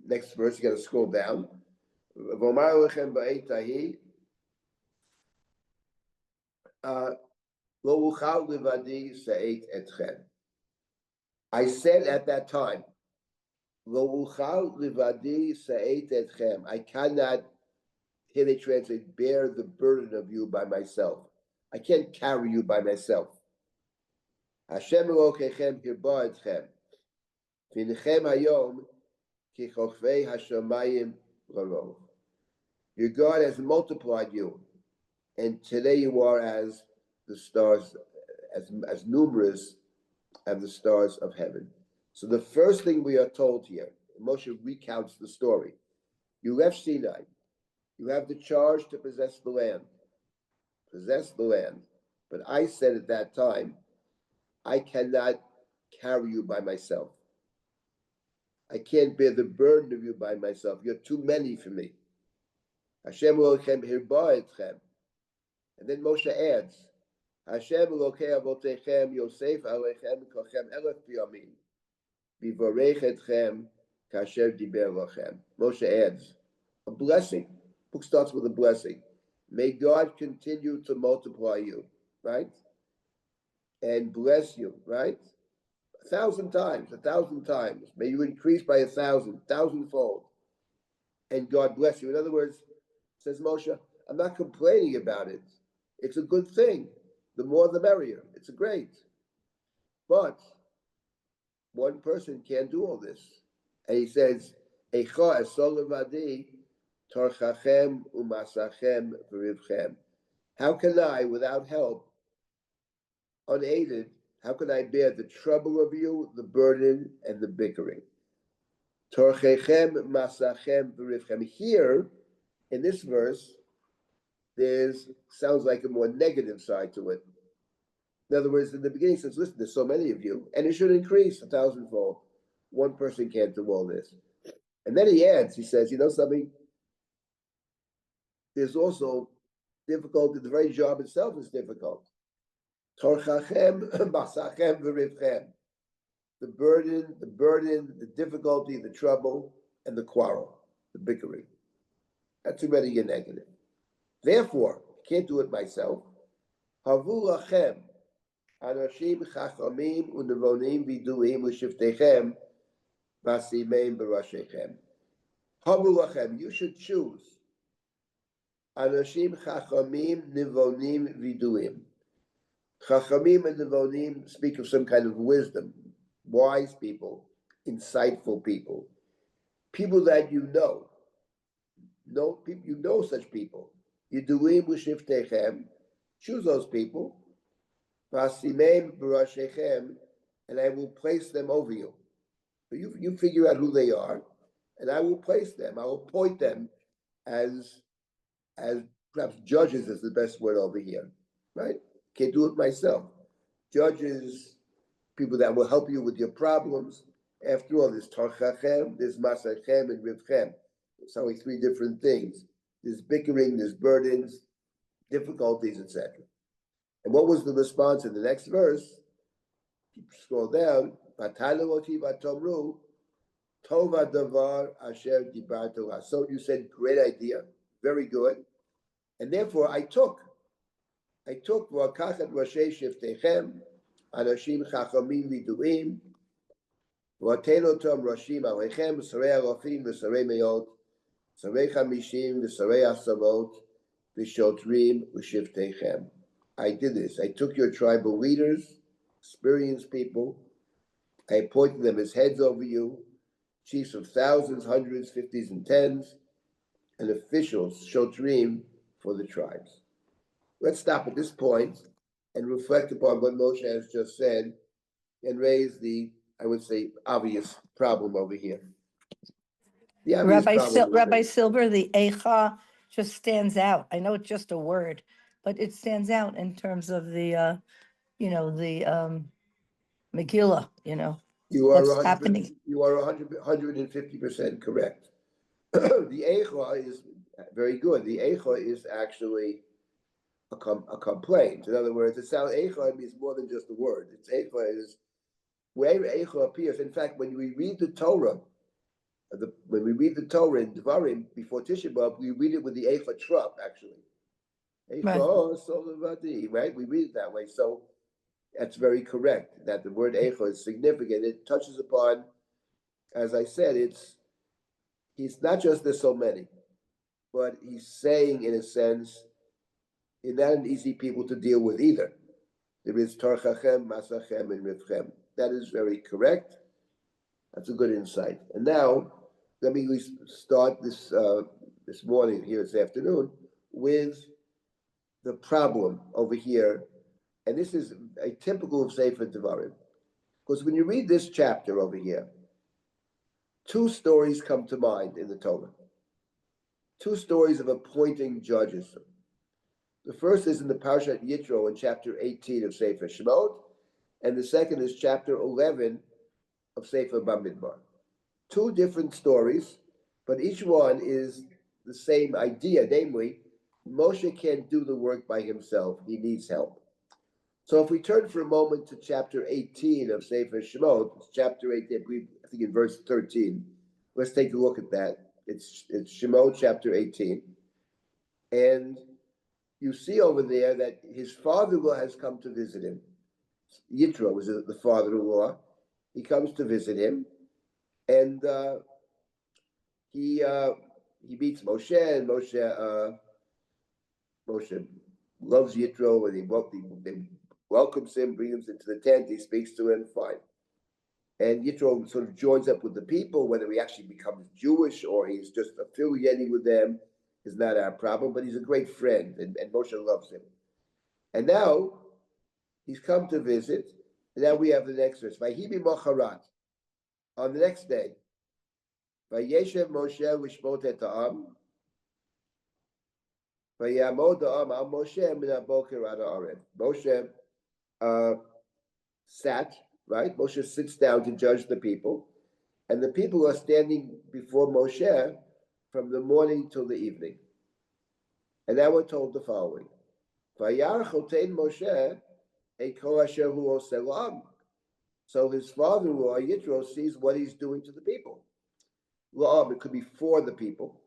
Next verse, you got to scroll down. I said at that time, I cannot, here they translate, bear the burden of you by myself. I can't carry you by myself. Hashem Elokechem hirba etchem. V'nechem hayom ki chochvei hashamayim l'rov. Your God has multiplied you, and today you are as the stars, as numerous as the stars of heaven. So the first thing we are told here, Moshe recounts the story. You left Sinai. You have the charge to possess the land. Possess the land. But I said at that time, I cannot carry you by myself. I can't bear the burden of you by myself. You're too many for me. Hashem Elokechem hirba etchem. And then Moshe adds, Hashem Elokei avotechem Yosef alechem kochem elef b'yamin. Bivorech etchem kasher diber lochem. Moshe adds, a blessing. The book starts with a blessing. May God continue to multiply you, right? And bless you, right? 1,000 times, 1,000 times. May you increase by 1,000, 1,000-fold. And God bless you. In other words, says Moshe, I'm not complaining about it. It's a good thing. The more the merrier. It's great. But one person can't do all this. And he says, Eicha esol levadi torchachem umasachem v'rivchem. How can I, without help, unaided, how can I bear the trouble of you, the burden, and the bickering? Torchechem masachem v'rivchem. Here, in this verse, sounds like a more negative side to it. In other words, in the beginning, it says, listen, there's so many of you, and it should increase 1,000-fold. One person can't do all this. And then he adds, he says, you know something? There's also difficulty, the very job itself is difficult. Torchachem masachem v'rivchem. The burden, the difficulty, the trouble, and the quarrel, the bickering. That's already a negative. Therefore, I can't do it myself. Havu lachem, anashim chachamim unevonim viduim u'shiftechem v'asimeim b'rashechem. Havu lachem, you should choose. Anashim chachamim nevonim viduim. Chachamim and nevonim speak of some kind of wisdom, wise people, insightful people, people that you know such people. Yiduim u'shiftechem, choose those people. V'asimeim b'rashechem, and I will place them over you. So you figure out who they are, and I will place them. I will appoint them as perhaps judges is the best word over here, right? Can't do it myself. Judges, people that will help you with your problems. After all, there's torchachem, there's masachem, and rivchem. It's only three different things. There's bickering, there's burdens, difficulties, etc. And what was the response in the next verse? Scroll down. Tova davar asher dibartu. So you said, great idea, very good. And therefore I took v'akachat rashei shiftechem, anashim chachamim viduim, v'atenotam rashim alechem, sarei alafim v'sarei meot, sarei chamishim v'sarei asavot, v'shotrim v'shiftechem. I did this. I took your tribal leaders, experienced people. I appointed them as heads over you, chiefs of thousands, hundreds, fifties, and tens, and officials, shotrim, for the tribes. Let's stop at this point and reflect upon what Moshe has just said and raise the, I would say, obvious problem over here. The obvious Rabbi Silber, the Eicha just stands out. I know it's just a word, but it stands out in terms of the, the Megillah, You are what's happening. You are 150% correct. The Eicha is very good. The Eicha is actually a complaint. In other words, it sounds Eicha means more than just a word. It's Eicha is wherever Eicha appears. In fact, when we read the Torah, in Devarim before Tisha B'Av, we read it with the Eicha trump, actually. Eicha, right? We read it that way. So that's very correct, that the word Eicha is significant. It touches upon, as I said, he's not just there's so many, but he's saying, in a sense, you're not an easy people to deal with either. There is Torchachem, Masachem, and Rivchem. That is very correct. That's a good insight. And now, let me start this morning, here this afternoon, with the problem over here. And this is a typical of Sefer Devarim. Because when you read this chapter over here, two stories come to mind in the Torah. Two stories of appointing judges. The first is in the Parshat Yitro in chapter 18 of Sefer Shemot, and the second is chapter 11 of Sefer Bamidbar. Two different stories, but each one is the same idea, namely, Moshe can't do the work by himself. He needs help. So if we turn for a moment to chapter 18 of Sefer Shemot, it's chapter 18, I think in verse 13, let's take a look at that. It's Shemot chapter 18. And you see over there that his father-in-law has come to visit him. Yitro was the father-in-law, he comes to visit him, and he meets Moshe, and Moshe loves Yitro, and they welcomes him, brings him into the tent, he speaks to him, fine. And Yitro sort of joins up with the people, whether he actually becomes Jewish or he's just affiliating with them is not our problem, but he's a great friend, and Moshe loves him. And now he's come to visit, and now we have the next verse. Vayhi b'macharat, on the next day, Vayeshev Moshe l'shmot et ha'am, Vayamod ha'am al Moshe min ha'boker ad ha'arev. Moshe sat, right? Moshe sits down to judge the people, and the people are standing before Moshe from the morning till the evening. And now we're told the following: Vayar chotein Moshe ekol asher hu oseh la'am. So his father-in-law Yitro sees what he's doing to the people. La'am, it could be for the people,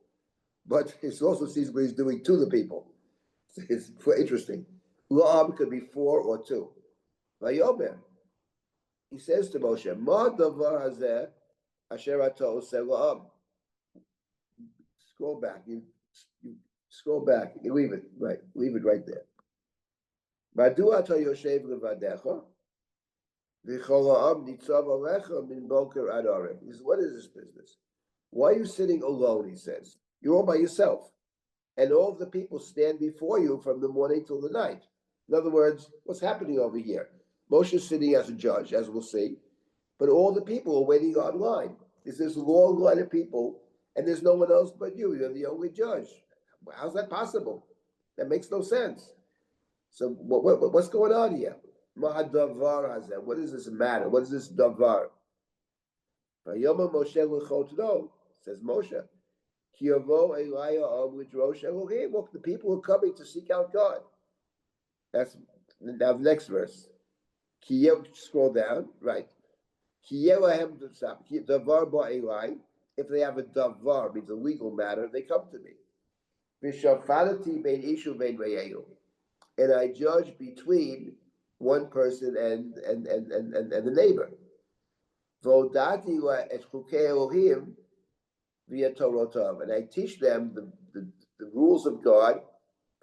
but he also sees what he's doing to the people. It's interesting. La'am could be for or to. Vayomer, he says to Moshe, Ma davar hazeh asher ata oseh la'am. Scroll back. You scroll back. You leave it right. Leave it right there. Madu ata yoshev levadecha v'chol ha'am nitzav alecha min boker ad arev. He says, what is this business? Why are you sitting alone? He says, you're all by yourself, and all of the people stand before you from the morning till the night. In other words, what's happening over here? Moshe's sitting as a judge, as we'll see, but all the people are waiting online. There's this long line of people, and there's no one else but you. You're the only judge. How's that possible? That makes no sense. So what's going on here? Ma'adavar hazeh. What does this matter? What is this davar? Vayoma Moshe l'chotno, says Moshe. Kiyovo Eliah Lidrosh Elohim. Look, the people are coming to seek out God. That's now the next verse. Scroll down, right. Kiyelahem davar ba Eli. If they have a davar, means a legal matter, they come to me. V'shafadati bein ishu bein re'elu, and I judge between one person and the neighbor. V'odati et chukei Elohim via Torah, and I teach them the rules of God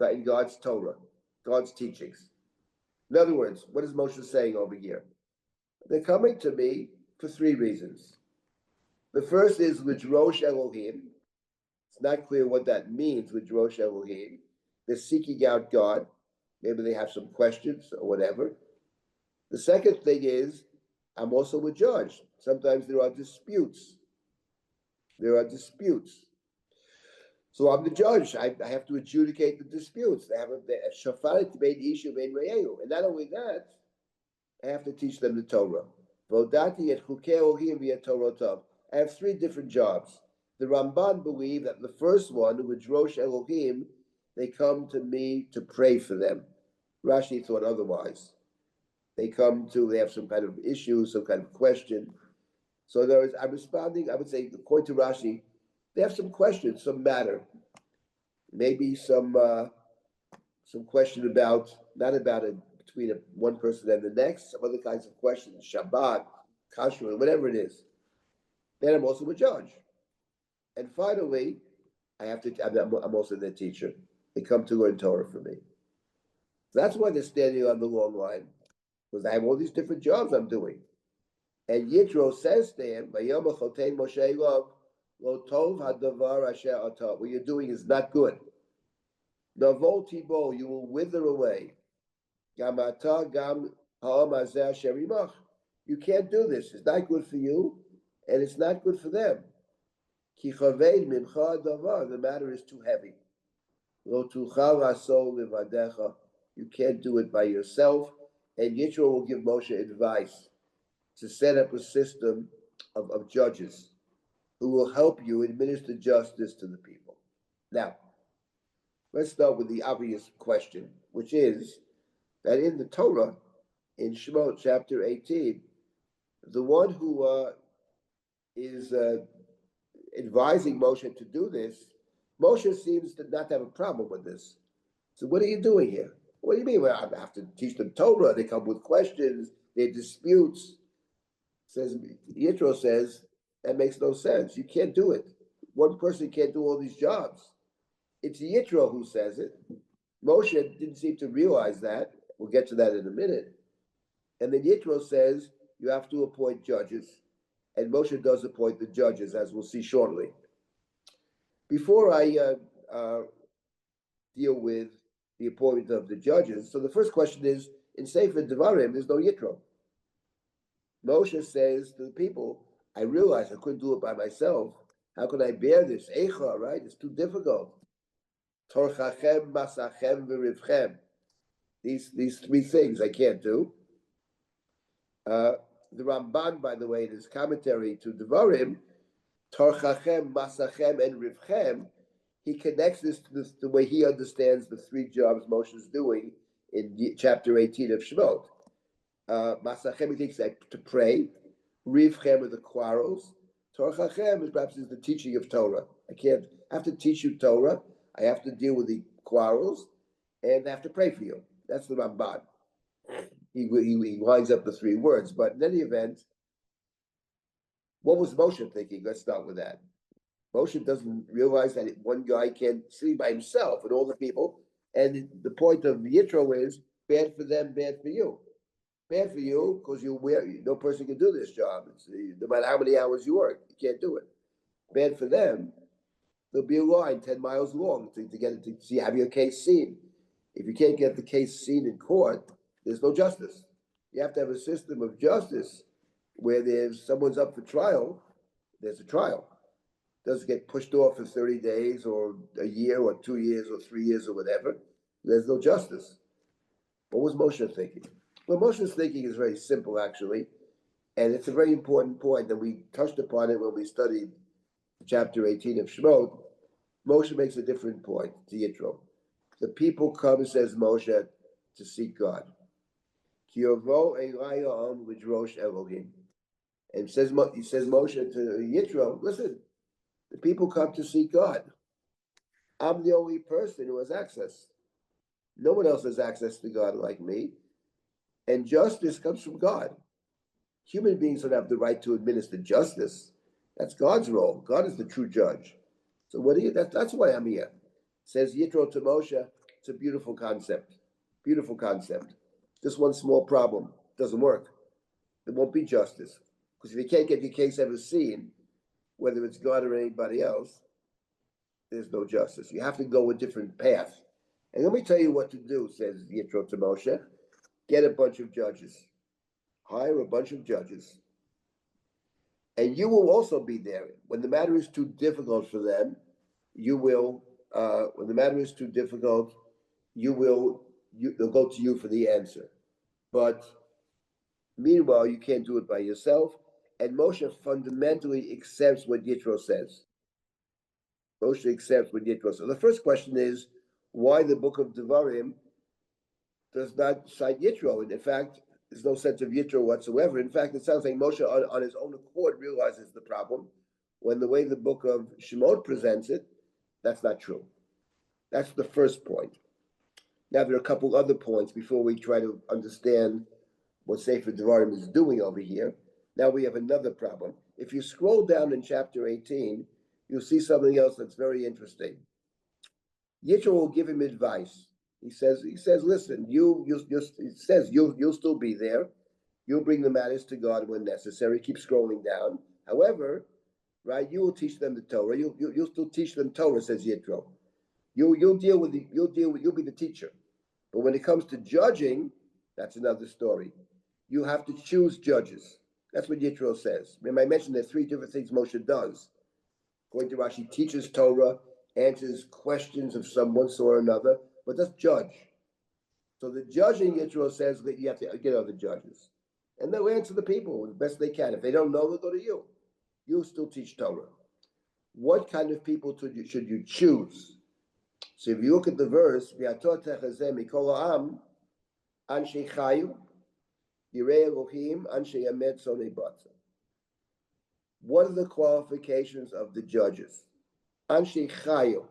in God's Torah, God's teachings. In other words, what is Moshe saying over here? They're coming to me for three reasons. The first is Lidrosh Elohim. It's not clear what that means, Lidrosh Elohim. They're seeking out God. Maybe they have some questions or whatever. The second thing is, I'm also a judge. Sometimes there are disputes. So I'm the judge. I have to adjudicate the disputes. They have a shafarit bein ishu bein re'elu. And not only that, I have to teach them the Torah. Vodati et chukei Elohim via Torah. I have three different jobs. The Ramban believe that the first one, with Rosh Elohim, they come to me to pray for them. Rashi thought otherwise. They have some kind of issue, some kind of question. So I'm responding, I would say, according to Rashi, they have some questions, some matter. Maybe some question between one person and the next, some other kinds of questions, Shabbat, Kashrut, whatever it is. Then I'm also a judge. And finally, I'm also their teacher. They come to learn Torah from me. So that's why they're standing on the long line, because I have all these different jobs I'm doing. And Yitro says to him, "Vayom chotein Moshe lo tov hadavar asher ata." What you're doing is not good. Navol tibo, you will wither away. Gam ata gam ha'am hazeh asher imach. You can't do this. It's not good for you, and it's not good for them. Ki chaved mimcha davar. The matter is too heavy. Lo tuchal asol levadecha. You can't do it by yourself. And Yitro will give Moshe advice to set up a system of judges who will help you administer justice to the people. Now, let's start with the obvious question, which is that in the Torah, in Shemot chapter 18, the one who is advising Moshe to do this, Moshe seems to not have a problem with this. So what are you doing here? What do you mean? Well, I have to teach them Torah. They come with questions, they have disputes. Says Yitro says that makes no sense. You can't do it. One person can't do all these jobs. It's Yitro who says it. Moshe didn't seem to realize that. We'll get to that in a minute. And then Yitro says you have to appoint judges. And Moshe does appoint the judges, as we'll see shortly. Before I deal with the appointment of the judges, so the first question is, in Sefer Devarim, there's no Yitro. Moshe says to the people, I realized I couldn't do it by myself. How could I bear this? Eicha, right? It's too difficult. Torchachem, masachem, v'rivchem. These three things I can't do. The Ramban, by the way, in his commentary to Devarim, Torchachem, masachem, and rivchem, he connects this to the way he understands the three jobs Moshe is doing in chapter 18 of Shemot. Masachem, he thinks that to pray. Rivchem are the quarrels. Torchachem is perhaps the teaching of Torah. I have to teach you Torah. I have to deal with the quarrels, and I have to pray for you. That's the Ramban. He lines up the three words. But in any event, what was Moshe thinking? Let's start with that. Moshe doesn't realize that one guy can't see by himself and all the people. And the point of Yitro is bad for them, bad for you. Bad for you because no person can do this job. No matter how many hours you work, you can't do it. Bad for them. There'll be a line 10 miles long to get it to see, have your case seen. If you can't get the case seen in court, there's no justice. You have to have a system of justice where there's someone's up for trial, there's a trial. Doesn't get pushed off for 30 days or a year or 2 years or 3 years or whatever. There's no justice. What was Moshe thinking? Well, Moshe's thinking is very simple, actually, and it's a very important point that we touched upon it when we studied chapter 18 of Shemot. Moshe makes a different point to Yitro. The people come, says Moshe, to seek God. And he says Moshe to Yitro, listen, the people come to seek God. I'm the only person who has access. No one else has access to God like me. And justice comes from God. Human beings don't have the right to administer justice. That's God's role. God is the true judge. So that's why I'm here. Says Yitro to Moshe, it's a beautiful concept. Beautiful concept. Just one small problem. Doesn't work. There won't be justice. Because if you can't get your case ever seen, whether it's God or anybody else, there's no justice. You have to go a different path. And let me tell you what to do, says Yitro to Moshe. Get a bunch of judges. Hire a bunch of judges. And you will also be there. When the matter is too difficult for them, they'll go to you for the answer. But meanwhile, you can't do it by yourself. And Moshe fundamentally accepts what Yitro says. Moshe accepts what Yitro says. The first question is, why the book of Devarim does not cite Yitro? And in fact, there's no sense of Yitro whatsoever. In fact, it sounds like Moshe on his own accord realizes the problem, when the way the book of Shemot presents it, that's not true. That's the first point. Now, there are a couple other points before we try to understand what Sefer Devarim is doing over here. Now we have another problem. If you scroll down in chapter 18, you'll see something else that's very interesting. Yitro will give him advice. He says, listen, you'll still be there. You'll bring the matters to God when necessary. Keep scrolling down. However, right, you will teach them the Torah. You'll still teach them Torah, says Yitro. You'll be the teacher. But when it comes to judging, that's another story. You have to choose judges. That's what Yitro says. Remember, I mentioned there are three different things Moshe does. According to Rashi, teaches Torah, answers questions of some sort or another, but does judge. So the judging, Yitro says that you have to get other judges. And they'll answer the people the best they can. If they don't know, they'll go to you. You'll still teach Torah. What kind of people should you choose? So if you look at the verse, what are the qualifications of the judges? Anshe chayu.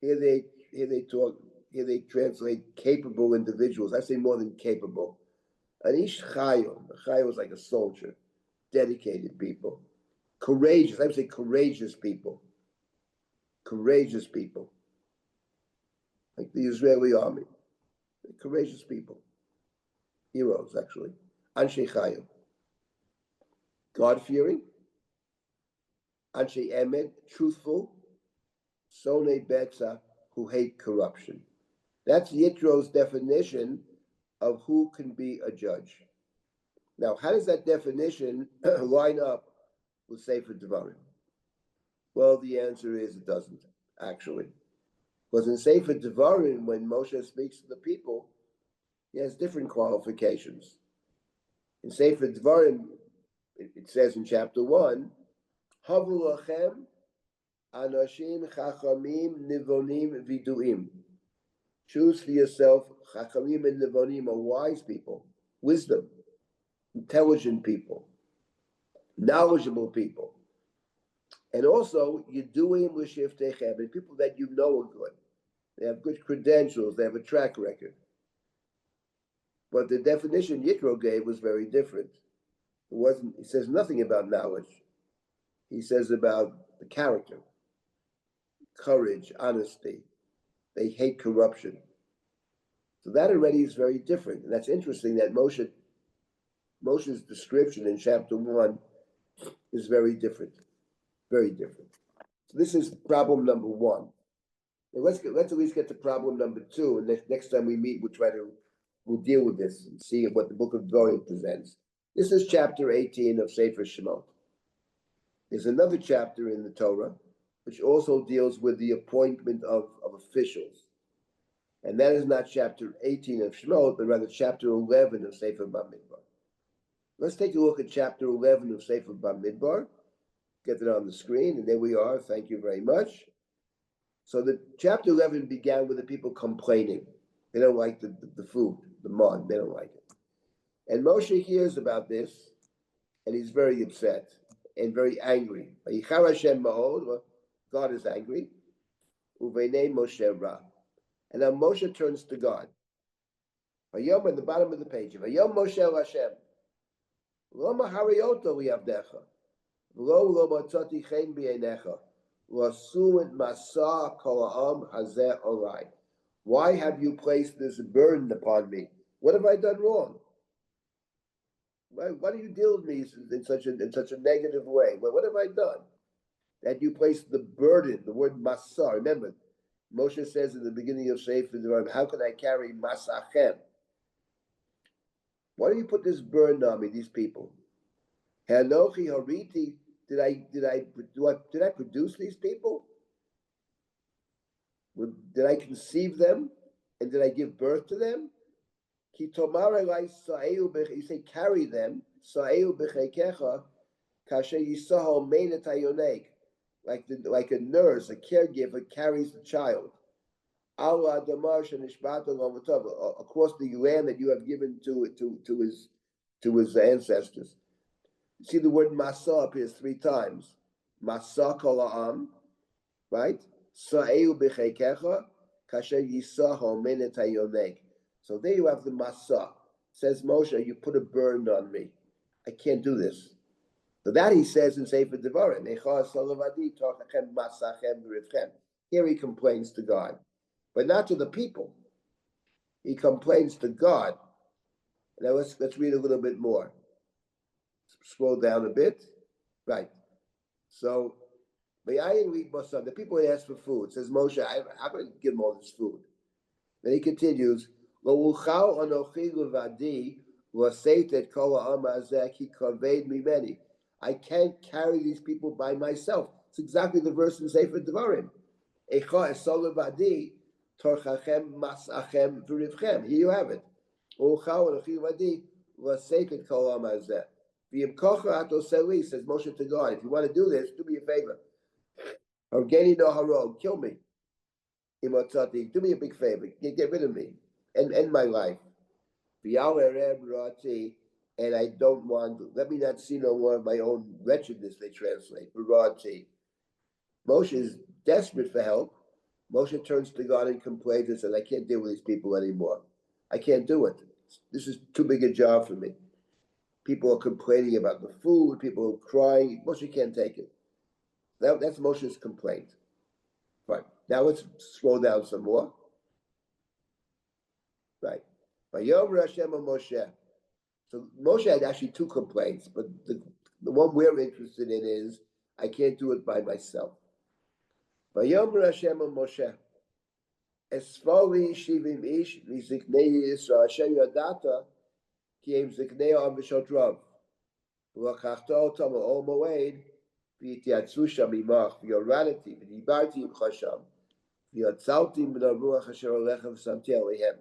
Here they translate capable individuals. I say more than capable. An ish chayu. Chayu is like a soldier. dedicated people, courageous. I would say courageous people, like the Israeli army, courageous people, heroes actually. Anshe Chayim, God-fearing. Anshe Emet, truthful. Sone Betza, who hate corruption. That's Yitro's definition of who can be a judge. Now, how does that definition line up with Sefer Devarim? Well, the answer is it doesn't, actually. Because in Sefer Devarim, when Moshe speaks to the people, he has different qualifications. In Sefer Devarim, it says in chapter 1, Havu lachem anashim chachamim nivonim viduim. Choose for yourself chachamim and nivonim are wise people, wisdom, intelligent people, knowledgeable people. And also, Yeduim l'shiftechem, and people that you know are good. They have good credentials, they have a track record. But the definition Yitro gave was very different. He says nothing about knowledge. He says about the character, courage, honesty. They hate corruption. So that already is very different. And that's interesting that Moshe's description in chapter 1 is very different. Very different. So this is problem number 1. Now let's at least get to problem number 2, and next time we meet, we'll deal with this and see what the book of Devarim presents. This is chapter 18 of Sefer Shemot. There's another chapter in the Torah which also deals with the appointment of officials. And that is not chapter 18 of Shemot, but rather chapter 11 of Sefer Bamidbar. Let's take a look at chapter 11 of Sefer Bamidbar. Get it on the screen, and there we are. Thank you very much. So the chapter 11 began with the people complaining. They don't like the food, the mud. They don't like it. And Moshe hears about this, and he's very upset and very angry. God is angry. Uveinei Moshe Ra. And now Moshe turns to God. Vayom at the bottom of the page. Vayom Moshe el Hashem. Loma harioto liavdecha. Lo lo matzati chen b'einecha. Lasuit masa kol ha'am hazeh orai. Why have you placed this burden upon me? What have I done wrong? Why do you deal with me in such a negative way? What have I done? That you placed the burden, the word masa. Remember, Moshe says in the beginning of Sefer Devarim, how can I carry masachem? Why do you put this burden on me, these people? Hanochi hariti, did I produce these people? Did I conceive them? And did I give birth to them? You say carry them, like a nurse, a caregiver carries the child across the land that you have given to his ancestors. You see the word masa appears 3 times. Masa kol ha'am, right? Sa'eu b'cheikecha kasher yisaho menet hayonek. So there you have the masa. Says Moshe, you put a burden on me. I can't do this. So that he says in Sefer Devarim. Here he complains to God, but not to the people. He complains to God. Now let's read a little bit more. Scroll down a bit. Right. So the people ask for food. Says Moshe, I'm going to give them all this food. Then he continues, I can't carry these people by myself. It's exactly the verse in Sefer Devarim. Here you have it. Says Moshe to God, if you want to do this, do me a favor. Kill me. Do me a big favor. Get rid of me and end my life. And I don't want, let me not see no more of my own wretchedness, they translate. Moshe is desperate for help. Moshe turns to God and complains and says, I can't deal with these people anymore. I can't do it. This is too big a job for me. People are complaining about the food. People are crying. Moshe can't take it. That's Moshe's complaint. Right. Now let's scroll down some more. Right. Vayomer Hashem on Moshe. So Moshe had actually two complaints, but the one we're interested in is I can't do it by myself. Vayomer Hashem on Moshe. Esfali shivim ish v'ziknei Yisrael asher yadata ki em ziknei am v'shot rav v'lakachta otam al moed v'yitiatzu sham imach v'yoradati v'dibarti im chasham v'yatzalti min haruach asher alecha v'samti alehem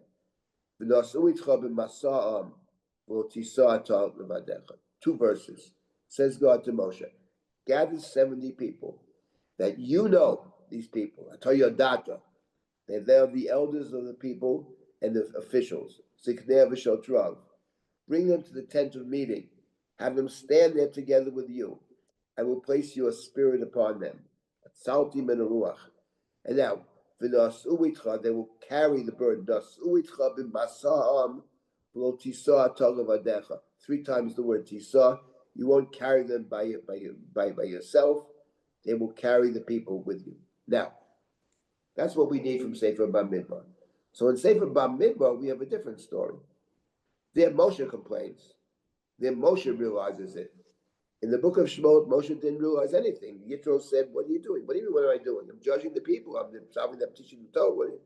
v'nasu itcha b'masa'am v'tisa atal levadecha. 2 verses. Says God to Moshe, gather 70 people that you know these people. I tell you data. They're the elders of the people and the officials. Bring them to the tent of meeting. Have them stand there together with you. I will place your spirit upon them. And now, they will carry the burden. 3 times the word tisa. You won't carry them by yourself. They will carry the people with you. Now, that's what we need from Sefer Bamidbar. So in Sefer Bamidbar, we have a different story. There Moshe complains. There Moshe realizes it. In the book of Shemot, Moshe didn't realize anything. Yitro said, what are you doing? What do you mean, what am I doing? I'm judging the people. I'm teaching the Torah.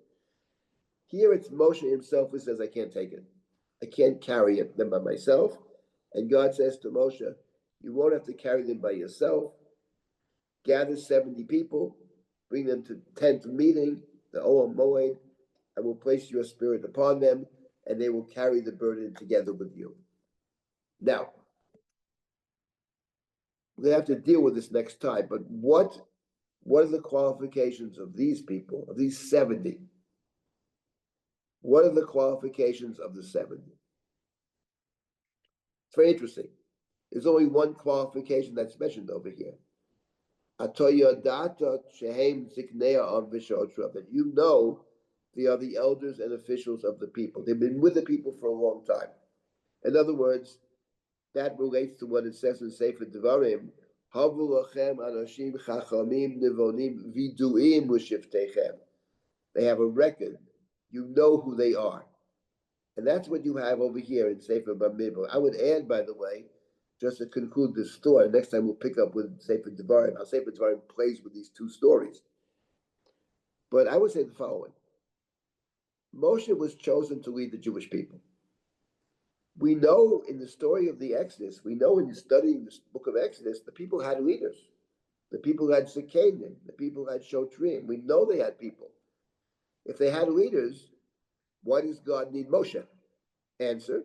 Here it's Moshe himself who says, I can't take it. I can't carry them by myself. And God says to Moshe, you won't have to carry them by yourself. Gather 70 people. Bring them to the tent meeting, the Olam Moed. I will place your spirit upon them, and they will carry the burden together with you. Now, we have to deal with this next time, but what are the qualifications of these people, of these 70? What are the qualifications of the 70? It's very interesting. There's only one qualification that's mentioned over here. That you know they are the elders and officials of the people. They've been with the people for a long time. In other words, that relates to what it says in Sefer Devarim, they have a record. You know who they are. And that's what you have over here in Sefer Bamidbar. I would add, by the way, just to conclude this story, next time we'll pick up with Sefer Devarim. How Sefer Devarim plays with these 2 stories. But I would say the following. Moshe was chosen to lead the Jewish people. We know in the story of the Exodus, we know in studying the book of Exodus, the people had leaders. The people had Zekanim. The people had Shotrim. We know they had people. If they had leaders, why does God need Moshe? Answer,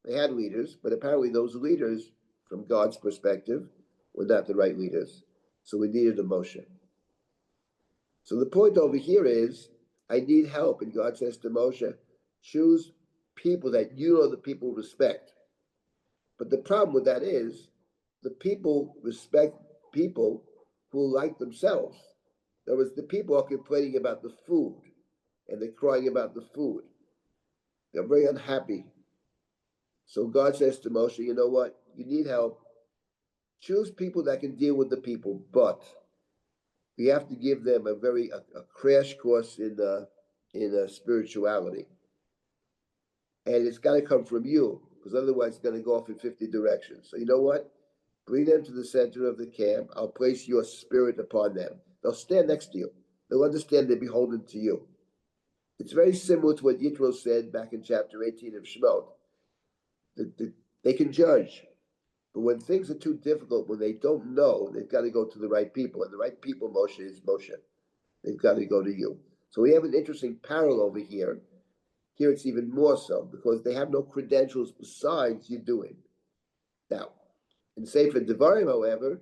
they had leaders, but apparently those leaders, from God's perspective, were not the right leaders. So we needed a Moshe. So the point over here is, I need help. And God says to Moshe, choose people that you know the people respect. But the problem with that is, the people respect people who like themselves. In other words, the people are complaining about the food, and they're crying about the food. They're very unhappy. So God says to Moshe, you know what? You need help. Choose people that can deal with the people, but we have to give them a crash course in spirituality. And it's got to come from you, because otherwise it's going to go off in 50 directions. So you know what? Bring them to the center of the camp. I'll place your spirit upon them. They'll stand next to you. They'll understand they're beholden to you. It's very similar to what Yitro said back in chapter 18 of Shemot. They can judge. But when things are too difficult, when they don't know, they've got to go to the right people. And the right people, Moshe, is Moshe. They've got to go to you. So we have an interesting parallel over here. Here it's even more so, because they have no credentials besides you doing. Now, in Sefer Devarim, however,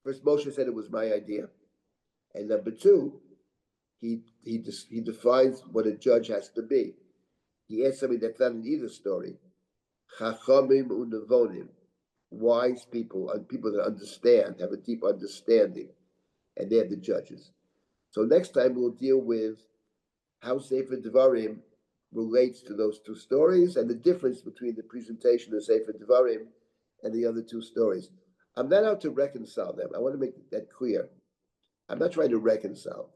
first Moshe said it was my idea. And number 2, he defines what a judge has to be. He adds something that's not in either story. Chachamim u'nevonim, wise people, and people that understand, have a deep understanding, and they're the judges. So next time we'll deal with how Sefer Devarim relates to those 2 stories and the difference between the presentation of Sefer Devarim and the other two stories. I'm not out to reconcile them. I want to make that clear. I'm not trying to reconcile.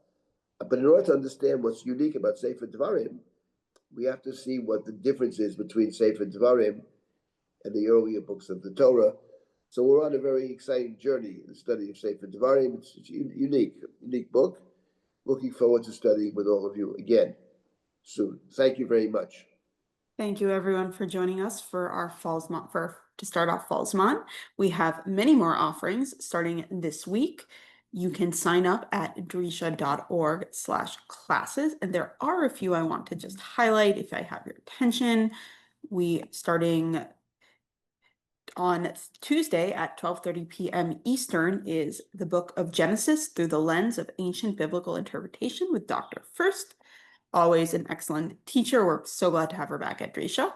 But in order to understand what's unique about Sefer Devarim, we have to see what the difference is between Sefer Devarim and the earlier books of the Torah. So we're on a very exciting journey in the study of Sefer Devarim. It's a unique book. Looking forward to studying with all of you again soon. Thank you very much. Thank you everyone for joining us for our to start off Fallsmon. We have many more offerings starting this week. You can sign up at drisha.org/classes, and there are a few I want to just highlight if I have your attention. We starting on Tuesday at 12:30 p.m. Eastern is the book of Genesis through the lens of ancient biblical interpretation with Dr. First. Always an excellent teacher. We're so glad to have her back at Drisha.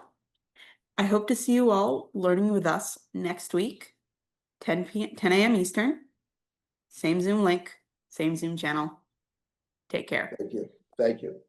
I hope to see you all learning with us next week, 10 a.m. Eastern. Same Zoom link, same Zoom channel. Take care. Thank you. Thank you.